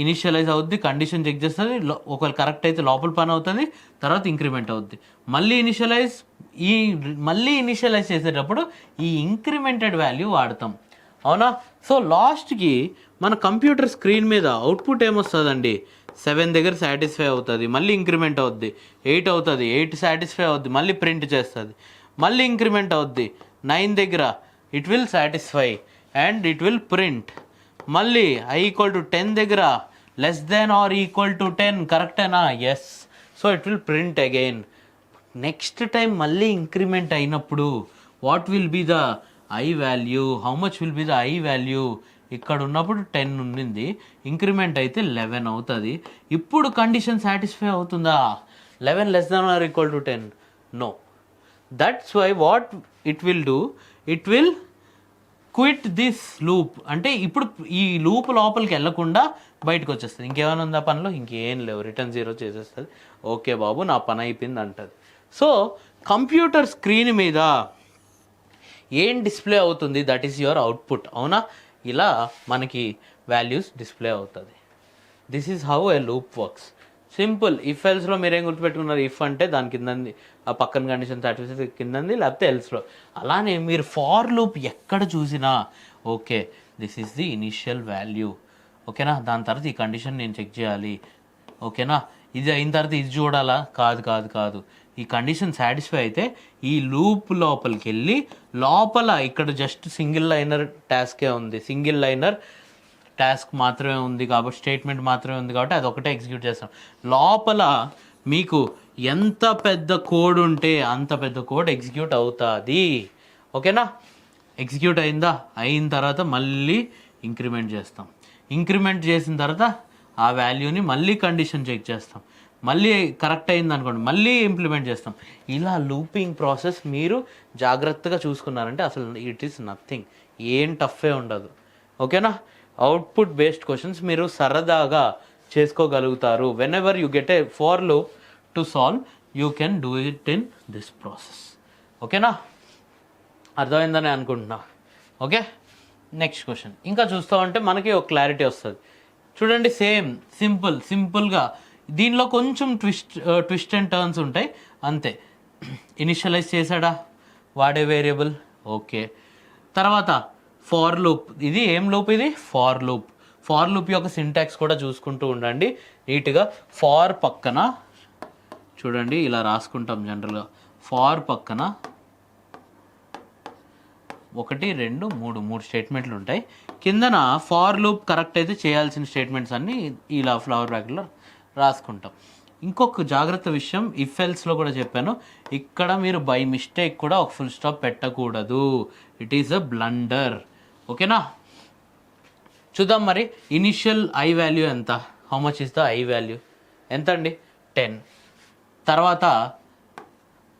ఇనిషియలైజ్ అవుద్ది, కండిషన్ చెక్ చేస్తుంది, ఒకవేళ కరెక్ట్ అయితే లోపల పని అవుతుంది, తర్వాత ఇంక్రిమెంట్ అవుద్ది. మళ్ళీ ఇనిషియలైజ్ చేసేటప్పుడు ఈ ఇంక్రిమెంటెడ్ వాల్యూ వాడతాం. అవునా. సో లాస్ట్కి మన కంప్యూటర్ స్క్రీన్ మీద అవుట్పుట్ ఏమొస్తుందండి, 7 దగ్గర సాటిస్ఫై అవుతుంది, మళ్ళీ ఇంక్రిమెంట్ అవుద్ది, 8 అవుతుంది, 8 సాటిస్ఫై అవుద్ది, మళ్ళీ ప్రింట్ చేస్తుంది, మళ్ళీ ఇంక్రిమెంట్ అవుద్ది, 9 దగ్గర it will satisfy and it will print. మళ్ళీ ఐ ఈక్వల్ టు 10 దగ్గర less than or equal to 10, కరెక్టేనా, yes. So it will print again. Next time మళ్ళీ ఇంక్రిమెంట్ అయినప్పుడు what will be the I value, how much will be the I value, ఇక్కడ ఉన్నప్పుడు 10 ఉండింది, increment అయితే 11 అవుతుంది. ఇప్పుడు కండిషన్ సాటిస్ఫై అవుతుందా, 11 less than or equal to 10, no. That's why what it will do, it will quit this loop. అంటే ఇప్పుడు ఈ లూప్ లోపలికి వెళ్ళకుండా బయటకు వచ్చేస్తుంది. ఇంకేమైనా ఉందా పనిలో, ఇంకేం లేవు, రిటర్న్ 0 చేసేస్తుంది. ఓకే బాబు నా పని అయిపోయింది అంటుంది. సో కంప్యూటర్ స్క్రీన్ మీద ఏం డిస్ప్లే అవుతుంది, దట్ ఈస్ యువర్ అవుట్పుట్. అవునా. ఇలా మనకి వాల్యూస్ డిస్ప్లే అవుతుంది. This is how a loop works. Simple. If ఎల్స్లో మీరేం గుర్తుపెట్టుకున్నారు, ఇఫ్ అంటే దాని కిందంది, ఆ పక్కన కండిషన్ సాటిస్ఫై కిందంది, లేకపోతే ఎల్స్లో. అలానే మీరు ఫార్ లూప్ ఎక్కడ చూసినా okay this is the initial value. ఓకేనా. దాని తర్వాత ఈ కండిషన్ నేను చెక్ చేయాలి. ఓకేనా. ఇది అయిన తర్వాత ఇది చూడాలా, కాదు. ఈ కండిషన్ సాటిస్ఫై అయితే ఈ లూప్ లోపలికి వెళ్ళి లోపల ఇక్కడ జస్ట్ సింగిల్ లైనర్ టాస్కే ఉంది, సింగిల్ లైనర్ టాస్క్ మాత్రమే ఉంది కాబట్టి, స్టేట్మెంట్ మాత్రమే ఉంది కాబట్టి అది ఒకటే ఎగ్జిక్యూట్ చేస్తాం. లోపల మీకు ఎంత పెద్ద కోడ్ ఉంటే అంత పెద్ద కోడ్ ఎగ్జిక్యూట్ అవుతుంది. ఓకేనా. ఎగ్జిక్యూట్ అయిన తర్వాత మళ్ళీ ఇంక్రిమెంట్ చేస్తాం. ఇంక్రిమెంట్ చేసిన తర్వాత ఆ వాల్యూని మళ్ళీ కండిషన్ చెక్ చేస్తాం, మళ్ళీ కరెక్ట్ అయింది అనుకోండి, మళ్ళీ ఇంప్లిమెంట్ చేస్తాం. ఇలా లూపింగ్ ప్రాసెస్ మీరు జాగ్రత్తగా చూసుకున్నారంటే అసలు ఇట్ ఈస్ నథింగ్, ఏం టఫే ఉండదు. ఓకేనా. అవుట్పుట్ బేస్డ్ క్వశ్చన్స్ మీరు సరదాగా చేసుకోగలుగుతారు. Whenever you get a for loop to solve you can do it in this process. ఓకేనా. అర్థమైందని అనుకుంటున్నా. ఓకే. నెక్స్ట్ క్వశ్చన్ ఇంకా చూస్తూ ఉంటే మనకి ఒక క్లారిటీ వస్తుంది. చూడండి సేమ్ సింపుల్గా దీనిలో కొంచెం ట్విస్ట్ అండ్ టర్న్స్ ఉంటాయి అంతే. ఇనిషియలైజ్ చేశాడా వాడే వేరియబుల్, ఓకే. తర్వాత ఫార్ లూప్, ఇది ఏం లూప్, ఇది ఫార్ లూప్ యొక్క సింటాక్స్ కూడా చూసుకుంటూ ఉండండి నీట్గా. ఫార్ పక్కన చూడండి ఇలా రాసుకుంటాం జనరల్గా, ఫార్ పక్కన 1 2 3 స్టేట్మెంట్లు ఉంటాయి. కిందన ఫార్ లూప్ కరెక్ట్ అయితే చేయాల్సిన స్టేట్మెంట్స్ అన్నీ ఇలా ఫ్లవర్ బ్రాకెట్లో రాసుకుంటాం. ఇంకొక జాగ్రత్త విషయం ఇఫ్ ఎల్స్లో కూడా చెప్పాను, ఇక్కడ మీరు బై మిస్టేక్ కూడా ఒక ఫుల్ స్టాప్ పెట్టకూడదు, ఇట్ ఈస్ అ బ్లండర్. ఓకేనా. చూద్దాం మరి ఇనిషియల్ ఐ వాల్యూ ఎంత, how much is the I value ఎంత అండి, 10. తర్వాత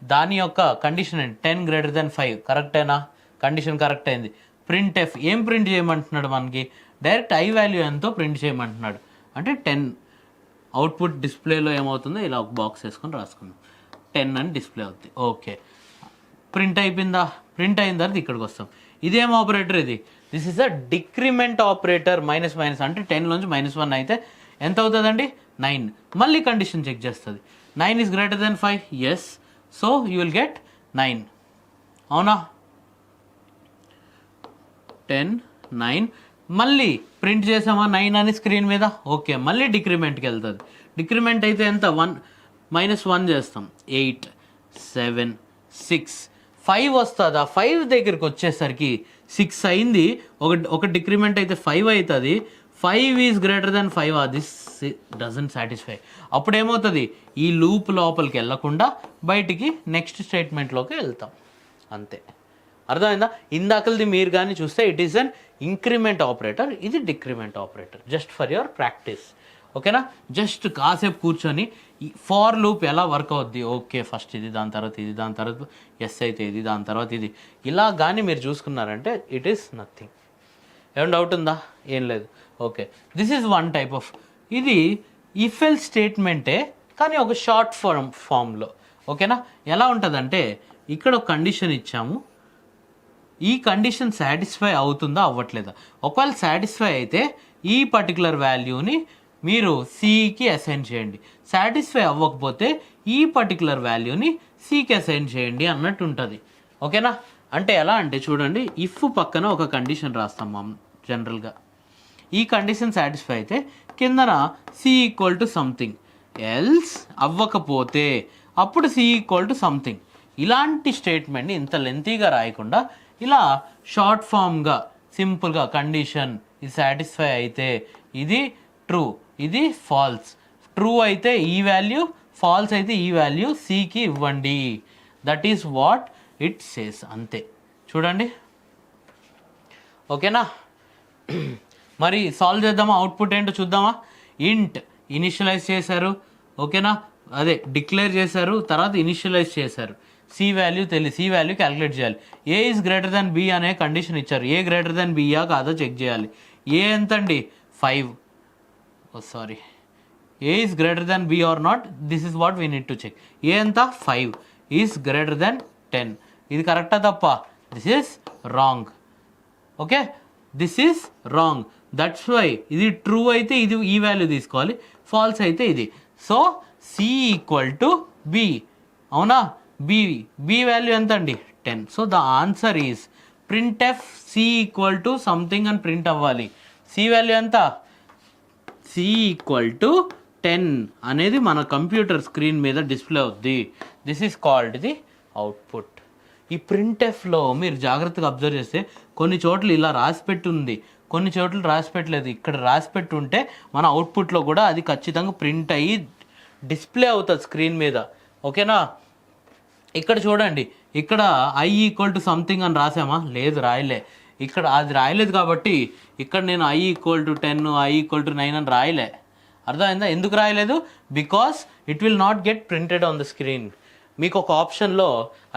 దాని యొక్క కండిషన్ ఏంటి, 10 greater than 5, కరెక్టేనా, కండిషన్ కరెక్ట్ అయింది. ప్రింట్ ఎఫ్ ఏం ప్రింట్ చేయమంటున్నాడు, మనకి డైరెక్ట్ ఐ వాల్యూ ఎంతో ప్రింట్ చేయమంటున్నాడు. అంటే 10 అవుట్పుట్ డిస్ప్లేలో ఏమవుతుందో ఇలా ఒక బాక్స్ వేసుకొని రాసుకుందాం, 10 అని డిస్ప్లే అవుతుంది. ఓకే. ప్రింట్ అయిపోయిందా, ప్రింట్ అయిన తర్వాత ఇక్కడికి వస్తాం. ఇదేం operator, this is a decrement operator. Minus అంటే 10 నుంచి -1 అయితే ఎంత అవుతుందండి, 9. మళ్ళీ కండిషన్ చెక్ చేస్తుంది, 9 is greater than 5, yes. So you will get 9. అవునా. 10 9 మళ్ళీ ప్రింట్ చేసామా 9 అని స్క్రీన్ మీద, ఓకే. మళ్ళీ డిక్రిమెంట్కి వెళ్తుంది. డిక్రిమెంట్ అయితే ఎంత, -1 చేస్తాం, 8 7 6 5 వస్తుంది. ఆ 5 దగ్గరికి వచ్చేసరికి 6 అయింది, ఒక డిక్రిమెంట్ అయితే 5 అవుతుంది. 5 is greater than 5, this doesn't satisfy. అప్పుడు ఏమవుతుంది, ఈ లూప్ లోపలికి వెళ్ళకుండా బయటికి నెక్స్ట్ స్టేట్మెంట్లోకి వెళ్తాం, అంతే. అర్థమైందా? ఇందాకలది మీరు కానీ చూస్తే it is an increment operator, ఇది decrement operator. Just for your practice, ఓకేనా? జస్ట్ కాసేపు కూర్చొని ఫార్ లూప్ ఎలా వర్క్ అవుద్ది, ఓకే ఫస్ట్ ఇది, దాని తర్వాత ఇది, దాని తర్వాత ఎస్ అయితే ఇది, దాని తర్వాత ఇది, ఇలా కానీ మీరు చూసుకున్నారంటే ఇట్ ఈస్ నథింగ్. ఏమైనా డౌట్ ఉందా? ఏం లేదు. Okay, this is one type of, ఇది ఇఫ్ ఎల్ స్టేట్మెంటే కానీ ఒక షార్ట్ ఫామ్లో, ఓకేనా? ఎలా ఉంటుందంటే ఇక్కడ ఒక కండిషన్ ఇచ్చాము, ఈ కండిషన్ సాటిస్ఫై అవుతుందా అవ్వట్లేదా. ఒకవేళ సాటిస్ఫై అయితే ఈ పర్టికులర్ వాల్యూని మీరు సికి అసైన్ చేయండి, సాటిస్ఫై అవ్వకపోతే ఈ పర్టికులర్ వాల్యూని సికి అసైన్ చేయండి అన్నట్టు ఉంటుంది, ఓకేనా? అంటే ఎలా అంటే చూడండి, ఇఫ్ పక్కన ఒక కండిషన్ రాస్తాం మనం జనరల్గా. ఈ కండిషన్ సాటిస్ఫై అయితే కిందన C equal to something, else అవ్వకపోతే అప్పుడు సి ఈక్వల్ టు సంథింగ్. ఇలాంటి స్టేట్మెంట్ని ఇంత లెంతీగా రాయకుండా ఇలా షార్ట్ ఫామ్గా సింపుల్గా కండిషన్ ఇది సాటిస్ఫై అయితే ఇది ట్రూ, ఇది ఫాల్స్, ట్రూ అయితే ఈ వాల్యూ, ఫాల్స్ అయితే ఈ వాల్యూ సికి ఇవ్వండి, that is what it says, అంతే. చూడండి, ఓకేనా? మరి సాల్వ్ చేద్దామా, అవుట్పుట్ ఏంటో చూద్దామా. ఇంట్ ఇనిషియలైజ్ చేశారు, ఓకేనా? అదే డిక్లేర్ చేశారు, తర్వాత ఇనిషియలైజ్ చేశారు. సి వాల్యూ తెలియదు, సి వాల్యూ క్యాలిక్యులేట్ చేయాలి. ఏ ఈజ్ గ్రేటర్ దాన్ బి అనే కండిషన్ ఇచ్చారు, ఏ గ్రేటర్ దాన్ బియా కాదో చెక్ చేయాలి. ఏ ఎంత అండి, 5, sorry, A is greater than B or not, this is what we need to check. A ఎంత, 5 ఈజ్ గ్రేటర్ దాన్ 10. ఇది కరెక్టా తప్ప, this is wrong, okay, this is wrong. That's why ఇది true అయితే ఇది ఈ వాల్యూ తీసుకోవాలి, ఫాల్స్ అయితే ఇది. So C equal to B, అవునా? బి వాల్యూ ఎంత అండి, 10. So the answer is printf C equal to something అని ప్రింట్ అవ్వాలి. సి వాల్యూ ఎంత, సి ఈక్వల్ టు 10 అనేది మన కంప్యూటర్ స్క్రీన్ మీద డిస్ప్లే అవుద్ది. This is called the output. ఈ ప్రింట్ ఎఫ్లో మీరు జాగ్రత్తగా అబ్జర్వ్ చేస్తే కొన్ని చోట్ల ఇలా రాసిపెట్టి ఉంది, కొన్ని చోట్ల రాసిపెట్టలేదు. ఇక్కడ రాసిపెట్టి ఉంటే మన అవుట్పుట్లో కూడా అది ఖచ్చితంగా ప్రింట్ అయ్యి డిస్ప్లే అవుతుంది స్క్రీన్ మీద, ఓకేనా? ఇక్కడ చూడండి, ఇక్కడ ఐ ఈక్వల్ టు సంథింగ్ అని రాసామా, లేదు రాయలే. ఇక్కడ అది రాయలేదు కాబట్టి ఇక్కడ నేను I equal to 10, I equal to 9 అని రాయలే. అర్థమైందా? ఎందుకు రాయలేదు? Because it will not get printed on the screen. మీకు ఒక ఆప్షన్లో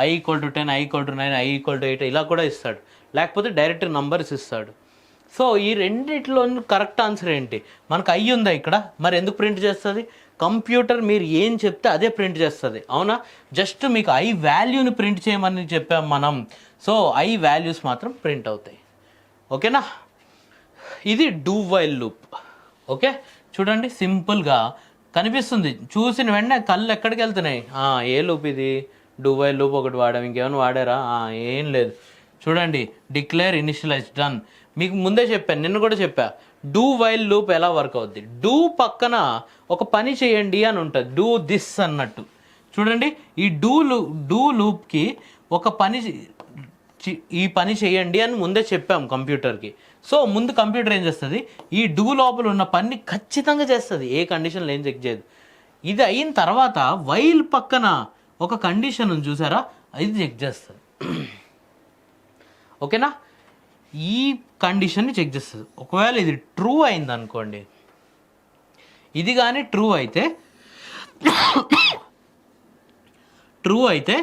I equal to 10, I equal to 9, I equal to 8 ఇలా కూడా ఇస్తాడు, లేకపోతే డైరెక్ట్ నంబర్స్ ఇస్తాడు. సో ఈ రెండిట్లో కరెక్ట్ ఆన్సర్ ఏంటి, మనకు ఐ ఉందా ఇక్కడ, మరి ఎందుకు ప్రింట్ చేస్తుంది? కంప్యూటర్ మీరు ఏం చెప్తే అదే ప్రింట్ చేస్తుంది, అవునా? జస్ట్ మీకు ఐ వాల్యూని ప్రింట్ చేయమని చెప్పాం మనం. సో ఐ వాల్యూస్ మాత్రం ప్రింట్ అవుతాయి, ఓకేనా? ఇది డూ వైల్ లూప్, ఓకే? చూడండి, సింపుల్గా కనిపిస్తుంది, చూసిన వెంటనే కళ్ళు ఎక్కడికి వెళ్తున్నాయి. ఏ లూప్ ఇది, డూ వైల్ లూప్ ఒకటి వాడాం, ఇంకేమైనా వాడారా? ఏం లేదు. చూడండి, డిక్లేర్ ఇనిషియలైజ్ డన్. మీకు ముందే చెప్పాను, నిన్న కూడా చెప్పా, డూ వైల్ లూప్ ఎలా వర్క్ అవుద్ది. డూ పక్కన ఒక పని చేయండి అని ఉంటుంది, డూ దిస్ అన్నట్టు. చూడండి, ఈ డూ లూప్కి ఒక పని, ఈ పని చేయండి అని ముందే చెప్పాం కంప్యూటర్కి. సో ముందు కంప్యూటర్ ఏం చేస్తుంది, ఈ డూ లోపల ఉన్న పని ఖచ్చితంగా చేస్తుంది, ఏ కండిషన్లో ఏం చెక్ చేయదు. ఇది అయిన తర్వాత వైల్ పక్కన ఒక కండిషన్ ఉంది చూసారా, అది చెక్ చేస్తుంది, ఓకేనా? ఈ కండిషన్ని చెక్ చేస్తుంది. ఒకవేళ ఇది ట్రూ అయింది అనుకోండి, ఇది కానీ ట్రూ అయితే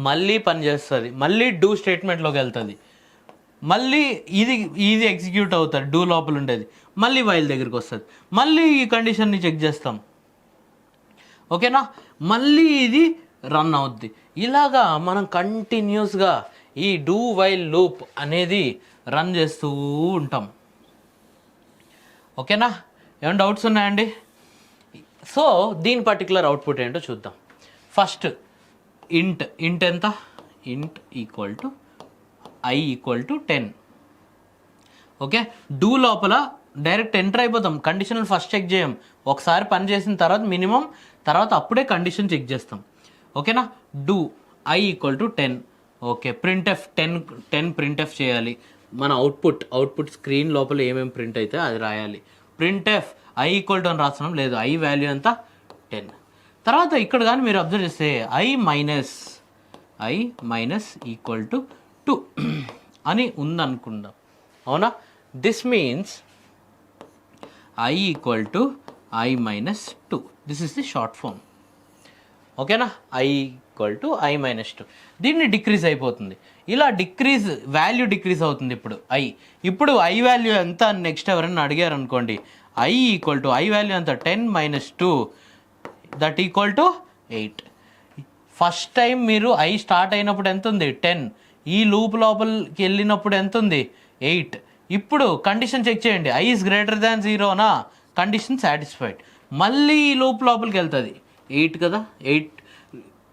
మళ్ళీ పని చేస్తుంది, మళ్ళీ డూ స్టేట్మెంట్లోకి వెళ్తుంది, మళ్ళీ ఇది ఎగ్జిక్యూట్ అవుతుంది, డూ లోపల ఉండేది, మళ్ళీ వైల్ దగ్గరికి వస్తుంది, మళ్ళీ ఈ కండిషన్ని చెక్ చేస్తాం, ఓకేనా? మళ్ళీ ఇది రన్ అవుద్ది. ఇలాగా మనం కంటిన్యూస్గా ఈ డూ వైల్ లూప్ అనేది రన్ చేస్తూ ఉంటాం, ఓకేనా? ఏమైనా డౌట్స్ ఉన్నాయండి? సో దీని పర్టికులర్ అవుట్పుట్ ఏంటో చూద్దాం. ఫస్ట్ ఇంట్ ఎంత, ఇంట్ equal to I equal to 10, okay? Do లోపల డైరెక్ట్ ఎంటర్ అయిపోతాం, కండిషనల్ ఫస్ట్ చెక్ చేయం, ఒకసారి పని చేసిన తర్వాత మినిమం తర్వాత అప్పుడే కండిషన్ చెక్ చేస్తాం, ఓకేనా? Do I equal to 10. Okay, printf 10 printf చేయాలి. మన అవుట్పుట్ స్క్రీన్ లోపల ఏమేమి ప్రింట్ అయితే అది రాయాలి. ప్రింట్ఎఫ్ ఐ ఈక్వల్ టు అని రాస్తున్నాం, లేదు ఐ వాల్యూ ఎంత 10. తర్వాత ఇక్కడ కానీ మీరు అబ్జర్వ్ చేస్తే ఐ మైనస్ ఈక్వల్ టు 2 అని ఉందనుకుందాం, అవునా? This means I equal to I minus 2. This is the short form. ఓకేనా? I equal to I minus 2. దీన్ని డిక్రీజ్ అయిపోతుంది. ఇలా వాల్యూ డిక్రీజ్ అవుతుంది. ఇప్పుడు ఐ వాల్యూ ఎంత నెక్స్ట్ ఎవరైనా అడిగారు అనుకోండి, I equal to I value ఎంత 10 minus 2 that equal to 8. First time మీరు ఐ స్టార్ట్ అయినప్పుడు ఎంత ఉంది 10, ఈ లూప్ లోపలికి వెళ్ళినప్పుడు ఎంత ఉంది 8. ఇప్పుడు కండిషన్ చెక్ చేయండి, ఐ ఈజ్ గ్రేటర్ దాన్ 0నా, కండిషన్ సాటిస్ఫైడ్. మళ్ళీ ఈ లూప్ లోపలికి వెళ్తుంది 8 కదా,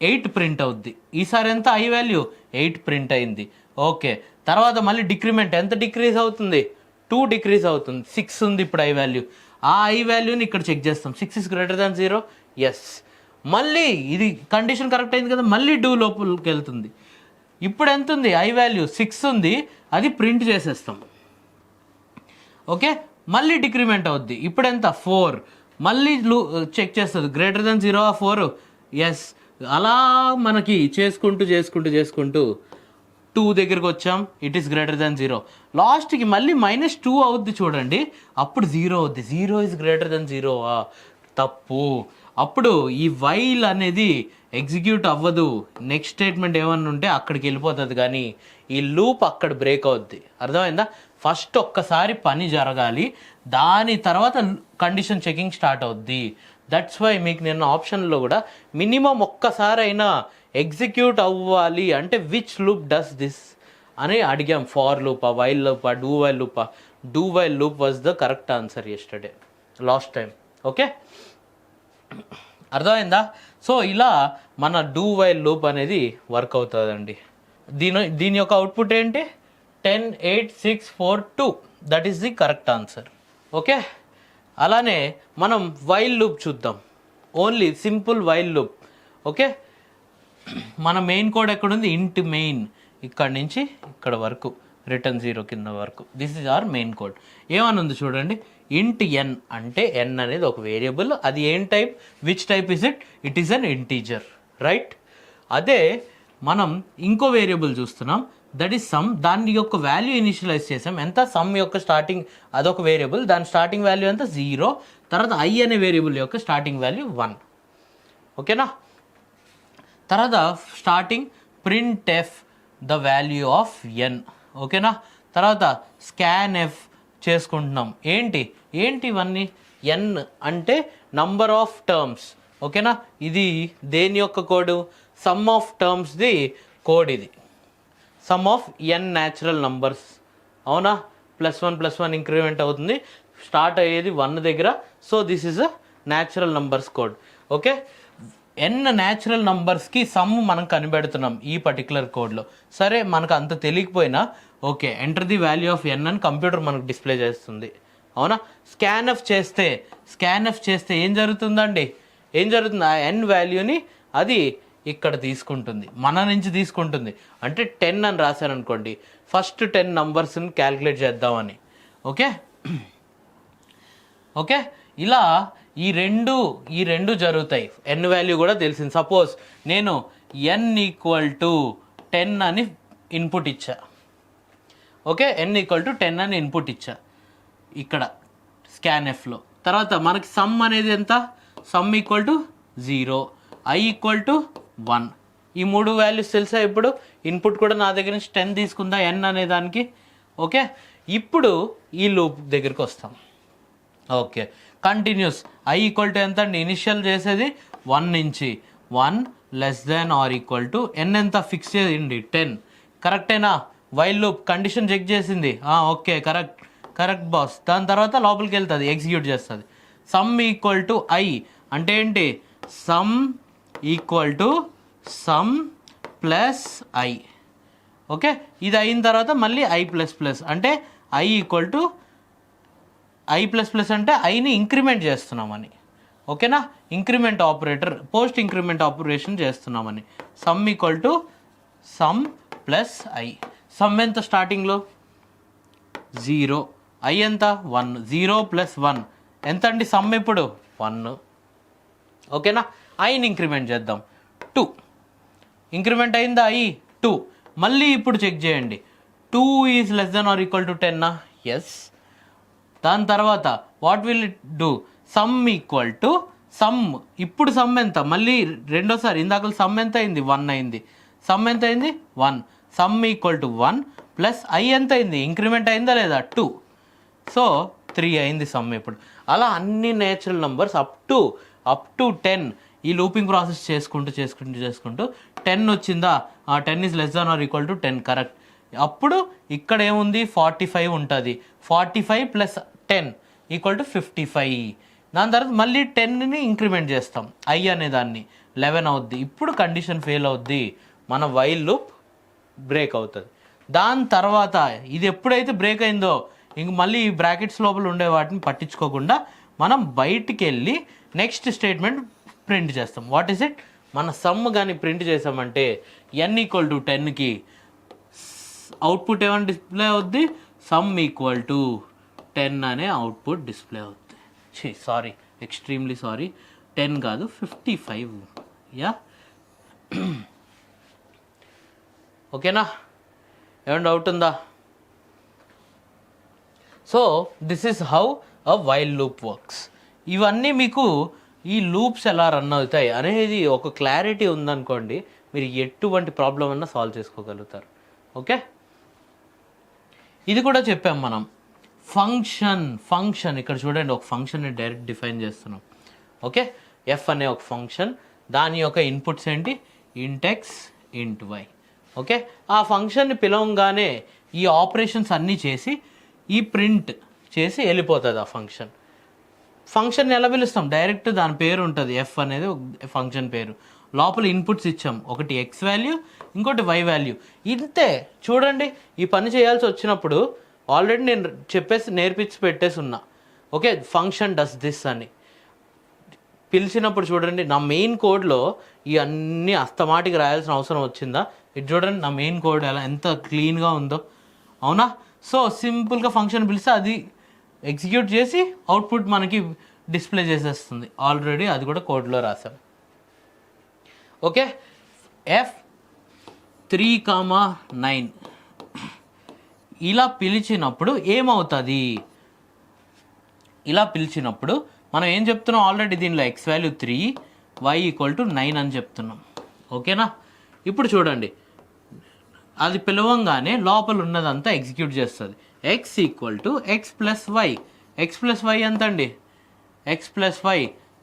8 ప్రింట్ అవుద్ది. ఈసారి ఎంత ఐ వాల్యూ 8 ప్రింట్ అయింది. ఓకే, తర్వాత మళ్ళీ డిక్రిమెంట్ ఎంత డిక్రీజ్ అవుతుంది 2 డిక్రీజ్ అవుతుంది. 6 ఉంది ఇప్పుడు ఐ వాల్యూ. ఆ ఐ వాల్యూని ఇక్కడ చెక్ చేస్తాం, 6 ఇస్ గ్రేటర్ దాన్ 0, ఎస్. మళ్ళీ ఇది కండిషన్ కరెక్ట్ అయింది కదా, మళ్ళీ డూ లోపలికి వెళ్తుంది. ఇప్పుడు ఎంత ఉంది ఐ వాల్యూ 6 ఉంది, అది ప్రింట్ చేసేస్తాం. ఓకే, మళ్ళీ డిక్రిమెంట్ అవుద్ది. ఇప్పుడు ఎంత 4, మళ్ళీ చెక్ చేస్తుంది గ్రేటర్ దాన్ 0 4, ఎస్. అలా మనకి చేసుకుంటూ 2 దగ్గరికి వచ్చాం, ఇట్ ఈస్ గ్రేటర్ దాన్ 0. లాస్ట్కి మళ్ళీ -2 అవుద్ది చూడండి, అప్పుడు 0 అవుద్ది. 0 ఈజ్ గ్రేటర్ దాన్ 0, తప్పు. అప్పుడు ఈ వైల్ అనేది ఎగ్జిక్యూట్ అవ్వదు. నెక్స్ట్ స్టేట్మెంట్ ఏమన్నా ఉంటే అక్కడికి వెళ్ళిపోతుంది, కానీ ఈ లూప్ అక్కడ బ్రేక్ అవుద్ది. అర్థమైందా? ఫస్ట్ ఒక్కసారి పని జరగాలి, దాని తర్వాత కండిషన్ చెకింగ్ స్టార్ట్ అవుద్ది. దట్స్ వై మీకు నేను ఆప్షన్లో కూడా మినిమం ఒక్కసారైనా ఎగ్జిక్యూట్ అవ్వాలి అంటే విచ్ లూప్ డస్ దిస్ అని అడిగాం. ఫార్ లూపా, వైల్ లూపా, do while loop was the correct answer yesterday, last time. Okay, అర్థమైందా? సో ఇలా మన డూ వైల్ లూప్ అనేది వర్క్ అవుతుందండి. దీని యొక్క అవుట్పుట్ ఏంటి 10 8 6 4 2, that is the correct answer. Okay, అలానే మనం వైల్ లూప్ చూద్దాం, only simple while loop. Okay, మన మెయిన్ కోడ్ ఎక్కడుంది, ఇంట్ మెయిన్, ఇక్కడ నుంచి ఇక్కడ వరకు రిటర్న్ 0 కింద వరకు, this is our main code. ఏమని ఉంది చూడండి, ఇంట్ ఎన్ అంటే ఎన్ అనేది ఒక వేరియబుల్, అది ఏం type, which type is it is an integer, right? అదే మనం ఇంకో వేరియబుల్ చూస్తున్నాం, దట్ ఈస్ సమ్, దాని యొక్క వాల్యూ ఇనిషియలైజ్ చేసాం. ఎంత సమ్ యొక్క స్టార్టింగ్, అదొక వేరియబుల్, దాని స్టార్టింగ్ వాల్యూ ఎంత 0, తర్వాత ఐ అనే వేరియబుల్ యొక్క స్టార్టింగ్ వాల్యూ 1. ఓకేనా? తర్వాత starting printf the value of N. ఓకేనా? తర్వాత స్కాన్ ఎఫ్ చేసుకుంటున్నాం. ఏంటి ఇవన్నీ, ఎన్ అంటే నంబర్ ఆఫ్ టర్మ్స్. ఓకేనా? ఇది దేని యొక్క కోడ్, సమ్ ఆఫ్ టర్మ్స్ది కోడ్. ఇది sum of N natural numbers, అవునా? +1 ఇంక్రిమెంట్ అవుతుంది, స్టార్ట్ అయ్యేది 1 దగ్గర. So this is a natural numbers code. Okay, N natural నంబర్స్కి సమ్ మనం కనిపెడుతున్నాం ఈ పర్టికులర్ కోడ్లో. సరే, మనకు అంత తెలియకపోయినా okay, enter the value of N అని కంప్యూటర్ మనకు డిస్ప్లే చేస్తుంది, అవునా? స్కాన్ ఎఫ్ చేస్తే ఏం జరుగుతుందండి, ఆ ఎన్ వాల్యూని అది ఇక్కడ తీసుకుంటుంది, మన నుంచి తీసుకుంటుంది. అంటే 10 అని రాశారనుకోండి, ఫస్ట్ 10 నంబర్స్ని క్యాలిక్యులేట్ చేద్దామని. ఓకే, ఇలా ఈ రెండు జరుగుతాయి. ఎన్ వాల్యూ కూడా తెలిసింది. సపోజ్ నేను ఎన్ ఈక్వల్ టు 10 అని ఇన్పుట్ ఇచ్చా. ఓకే, ఎన్ ఈక్వల్ టు 10 అని ఇన్పుట్ ఇచ్చా ఇక్కడ స్కాన్ ఎఫ్లో. తర్వాత మనకి సమ్ అనేది ఎంత, some equal to 0, I equal to 1. ఈ 3 వాల్యూస్ తెలుసా? ఇప్పుడు ఇన్పుట్ కూడా నా దగ్గర నుంచి 10 తీసుకుందా ఎన్ అనే దానికి. ఓకే, ఇప్పుడు ఈ లూప్ దగ్గరికి వస్తాం. Okay, continues I equal to ఎంత అండి, ఇనిషియల్ చేసేది 1 నుంచి 1 less than or equal to N ఎంత ఫిక్స్ చేయండి 10. కరెక్టేనా? వైల్ లూప్ కండిషన్ చెక్ చేసింది, ఓకే కరెక్ట్ బాస్. దాని తర్వాత లోపలికి వెళ్తుంది, ఎగ్జిక్యూట్ చేస్తుంది. సమ్ ఈక్వల్ టు ఐ అంటే ఏంటి, sum equal to sum plus I. Okay, ఇది అయిన తర్వాత మళ్ళీ ఐ ప్లస్ ప్లస్ అంటే I equal to I plus plus అంటే ఐని ఇంక్రిమెంట్ చేస్తున్నామని. ఓకేనా. Increment operator post increment operation చేస్తున్నామని. Sum equal to sum plus I. Sum ఎంత స్టార్టింగ్లో 0, ఐ ఎంత 1, 0 + 1 ఎంత అండి సమ్ ఇప్పుడు 1. ఓకేనా. ఐని ఇంక్రిమెంట్ చేద్దాం 2. ఇంక్రిమెంట్ అయిందా ఐ 2. మళ్ళీ ఇప్పుడు చెక్ చేయండి 2 is less than or equal to 10 yes. దాని తర్వాత what will it do, sum equal to sum. ఇప్పుడు సమ్ ఎంత, మళ్ళీ రెండోసారి ఇందాక సమ్ ఎంత అయింది 1 అయింది. సమ్ ఎంత అయింది 1. Some equal to 1 plus I ఎంత అయింది, ఇంక్రిమెంట్ అయిందా లేదా 2. సో 3 అయింది సమ్ ఇప్పుడు. అలా అన్ని నేచురల్ నెంబర్స్ అప్ టు 10 ఈ లూపింగ్ ప్రాసెస్ చేసుకుంటూ 10 వచ్చిందా, 10 is less than or equal to 10 correct. అప్పుడు ఇక్కడ ఏముంది 45 ఉంటుంది. 45 + 10 = 55. దాని తర్వాత మళ్ళీ 10ని ఇంక్రిమెంట్ చేస్తాం ఐ అనే దాన్ని 11 అవుద్ది. ఇప్పుడు కండిషన్ ఫెయిల్ అవుద్ది, మన వైల్ లూప్ బ్రేక్ అవుతుంది. దాని తర్వాత ఇది ఎప్పుడైతే బ్రేక్ అయిందో ఇంక మళ్ళీ ఈ బ్రాకెట్స్ లోపల ఉండే వాటిని పట్టించుకోకుండా మనం బయటికి వెళ్ళి నెక్స్ట్ స్టేట్మెంట్ ప్రింట్ చేస్తాం. వాట్ ఈస్ ఇట్, మన సమ్ కానీ ప్రింట్ చేసామంటే n = 10కి అవుట్పుట్ ఏమైనా డిస్ప్లే అవుద్ది, సమ్ ఈక్వల్ టు 10 అనే అవుట్పుట్ డిస్ప్లే అవుద్ది. సారీ, ఎక్స్ట్రీమ్లీ సారీ, 10 కాదు 55. యా ఓకేనా, ఏమైనా డౌట్ ఉందా? So this is how a while loop works. ఇవన్నీ మీకు ఈ లూప్స్ ఎలా రన్ అవుతాయి అనేది ఒక క్లారిటీ ఉందనుకోండి, మీరు ఎటువంటి ప్రాబ్లం అన్నా సాల్వ్ చేసుకోగలుగుతారు. ఓకే, ఇది కూడా చెప్పాం మనం. ఫంక్షన్ ఇక్కడ చూడండి, ఒక ఫంక్షన్ని డైరెక్ట్ డిఫైన్ చేస్తున్నాం. ఓకే, ఎఫ్ అనే ఒక ఫంక్షన్, దాని యొక్క ఇన్పుట్స్ ఏంటి, int x int y. Okay, ఆ ఫంక్షన్ని పిలవంగానే ఈ ఆపరేషన్స్ అన్నీ చేసి ఈ ప్రింట్ చేసి వెళ్ళిపోతుంది ఆ ఫంక్షన్ ఎలా పిలుస్తాం, డైరెక్ట్ దాని పేరు ఉంటుంది, ఎఫ్ అనేది ఫంక్షన్ పేరు. లోపల ఇన్పుట్స్ ఇచ్చాం, ఒకటి ఎక్స్ వాల్యూ, ఇంకోటి వై వాల్యూ. ఇంతే చూడండి. ఈ పని చేయాల్సి వచ్చినప్పుడు ఆల్రెడీ నేను నేర్పించి పెట్టేసి ఉన్నా. ఓకే, ఫంక్షన్ డస్ దిస్ అని పిలిచినప్పుడు చూడండి, నా మెయిన్ కోడ్లో ఈ అన్నీ అస్తమాటికి రాయాల్సిన అవసరం వచ్చిందా? ఇది చూడండి, నా మెయిన్ కోడ్ ఎలా ఎంత క్లీన్గా ఉందో, అవునా? సో సింపుల్గా ఫంక్షన్ పిలిస్తే అది ఎగ్జిక్యూట్ చేసి అవుట్పుట్ మనకి డిస్ప్లే చేసేస్తుంది. ఆల్రెడీ అది కూడా కోడ్లో రాసాం. ఓకే, F3,9 ఇలా పిలిచినప్పుడు ఏమవుతుంది, ఇలా పిలిచినప్పుడు మనం ఏం చెప్తున్నాం, ఆల్రెడీ దీనిలో ఎక్స్ వాల్యూ 3, y = 9 అని చెప్తున్నాం. ఓకేనా, ఇప్పుడు చూడండి, అది పిలవంగానే లోపల ఉన్నదంతా ఎగ్జిక్యూట్ చేస్తుంది. x = x + y. x + y ఎంత అండి, x + y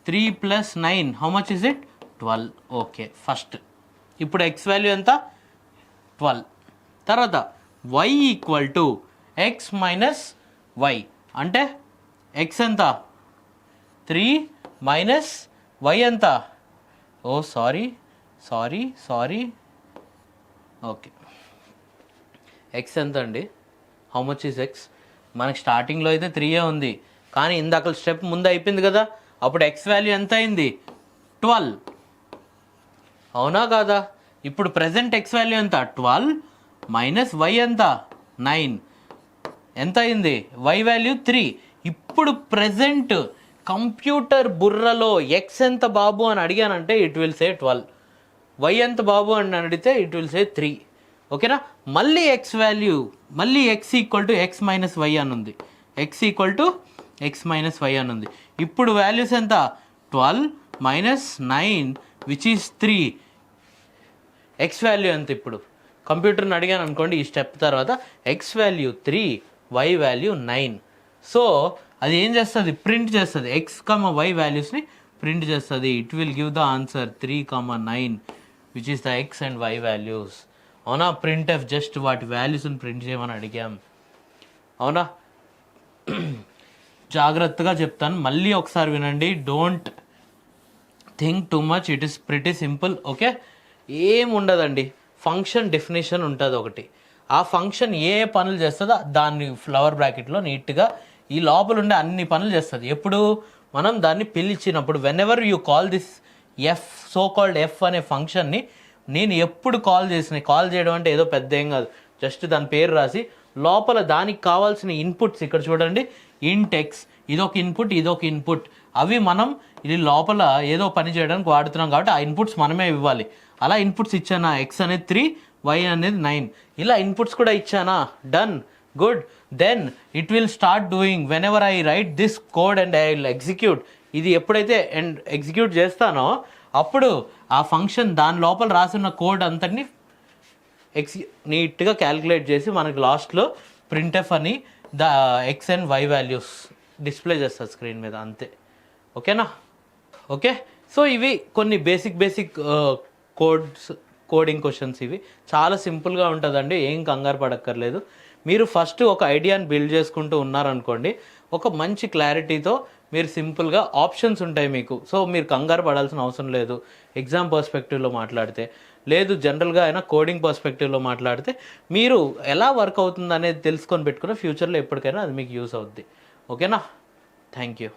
3 + 9 how much is it 12. Okay, first ఇప్పుడు x వాల్యూ ఎంత 12. తర్వాత y = x - y అంటే x ఎంత 3 - y ఎంత, ఓ సారీ, ఓకే, ఎక్స్ ఎంత అండి, హౌ మచ్ ఈజ్ ఎక్స్? మనకి స్టార్టింగ్లో అయితే 3 ఉంది, కానీ ఇందాక స్టెప్ ముందు అయిపోయింది కదా, అప్పుడు ఎక్స్ వాల్యూ ఎంత అయింది 12, అవునా కాదా? ఇప్పుడు ప్రజెంట్ ఎక్స్ వాల్యూ ఎంత 12 - y ఎంత 9 ఎంత అయింది, y వాల్యూ 3. ఇప్పుడు ప్రజెంట్ కంప్యూటర్ బుర్రలో ఎక్స్ ఎంత బాబు అని అడిగానంటే ఇట్ విల్ సే 12, y ఎంత బాబు అని అడిగితే ఇట్ విల్ సే 3. ఓకేనా, మళ్ళీ ఎక్స్ వాల్యూ, మళ్ళీ x = x - y అని ఉంది, x = x - y అని ఉంది. ఇప్పుడు వాల్యూస్ ఎంత 12 - 9 విచ్ ఈస్ 3. ఎక్స్ వాల్యూ ఎంత, ఇప్పుడు కంప్యూటర్ని అడిగాను అనుకోండి, ఈ స్టెప్ తర్వాత X value 3, y value 9. So అది ఏం చేస్తుంది, ప్రింట్ చేస్తుంది, x, y వాల్యూస్ని ప్రింట్ చేస్తుంది. It will give the answer 3,9 which is the x and y values. అవునా, ప్రింట్ ఎఫ్ జస్ట్ వాటి వాల్యూస్ని ప్రింట్ చేయమని అడిగాం. అవునా, జాగ్రత్తగా చెప్తాను, మళ్ళీ ఒకసారి వినండి, don't think too much, it is pretty simple. Okay, ఏముండదండి, ఫంక్షన్ డెఫినేషన్ ఉంటుంది ఒకటి, ఆ ఫంక్షన్ ఏ పనులు చేస్తుందో దాన్ని ఫ్లవర్ బ్రాకెట్లో నీట్గా ఈ లోపల ఉండే అన్ని పనులు చేస్తుంది. ఎప్పుడు మనం దాన్ని పిలిచినప్పుడు when ever you call this F so called F అనే ఫంక్షన్ని నేను ఎప్పుడు కాల్ చేయడం అంటే ఏదో పెద్ద ఏం కాదు, జస్ట్ దాని పేరు రాసి లోపల దానికి కావాల్సిన ఇన్పుట్స్ ఇక్కడ చూడండి, ఇంట్ ఎక్స్ ఇదొక ఇన్పుట్ అవి మనం ఇది లోపల ఏదో పని చేయడానికి వాడుతున్నాం కాబట్టి ఆ ఇన్పుట్స్ మనమే ఇవ్వాలి. అలా ఇన్పుట్స్ ఇచ్చానా, ఎక్స్ అనేది 3, వై అనేది 9, ఇలా ఇన్పుట్స్ కూడా ఇచ్చానా, done, good. Then it will start doing whenever I write this code and I will execute. ఇది ఎప్పుడైతే ఎగ్జిక్యూట్ చేస్తానో అప్పుడు ఆ ఫంక్షన్ దాని లోపల రాసిన కోడ్ అంతటిని నీట్గా క్యాలిక్యులేట్ చేసి మనకి లాస్ట్లో ప్రింట్ఎఫ్ అని the X and Y values display చేస్తుంది స్క్రీన్ మీద, అంతే. ఓకేనా? ఓకే, సో ఇవి కొన్ని బేసిక్ కోడింగ్ క్వశ్చన్స్. ఇవి చాలా సింపుల్గా ఉంటుందండి, ఏం కంగారు పడక్కర్లేదు. మీరు ఫస్ట్ ఒక ఐడియాని బిల్డ్ చేసుకుంటూ ఉన్నారనుకోండి, ఒక మంచి క్లారిటీతో మీరు సింపుల్గా ఆప్షన్స్ ఉంటాయి మీకు. సో మీరు కంగారు పడాల్సిన అవసరం లేదు. ఎగ్జామ్ పర్స్పెక్టివ్లో మాట్లాడితే, లేదు జనరల్గా అయినా కోడింగ్ పర్స్పెక్టివ్లో మాట్లాడితే మీరు ఎలా వర్క్ అవుతుంది అనేది తెలుసుకొని పెట్టుకుని ఫ్యూచర్లో ఎప్పటికైనా అది మీకు యూస్ అవుద్ది. ఓకేనా? Thank you.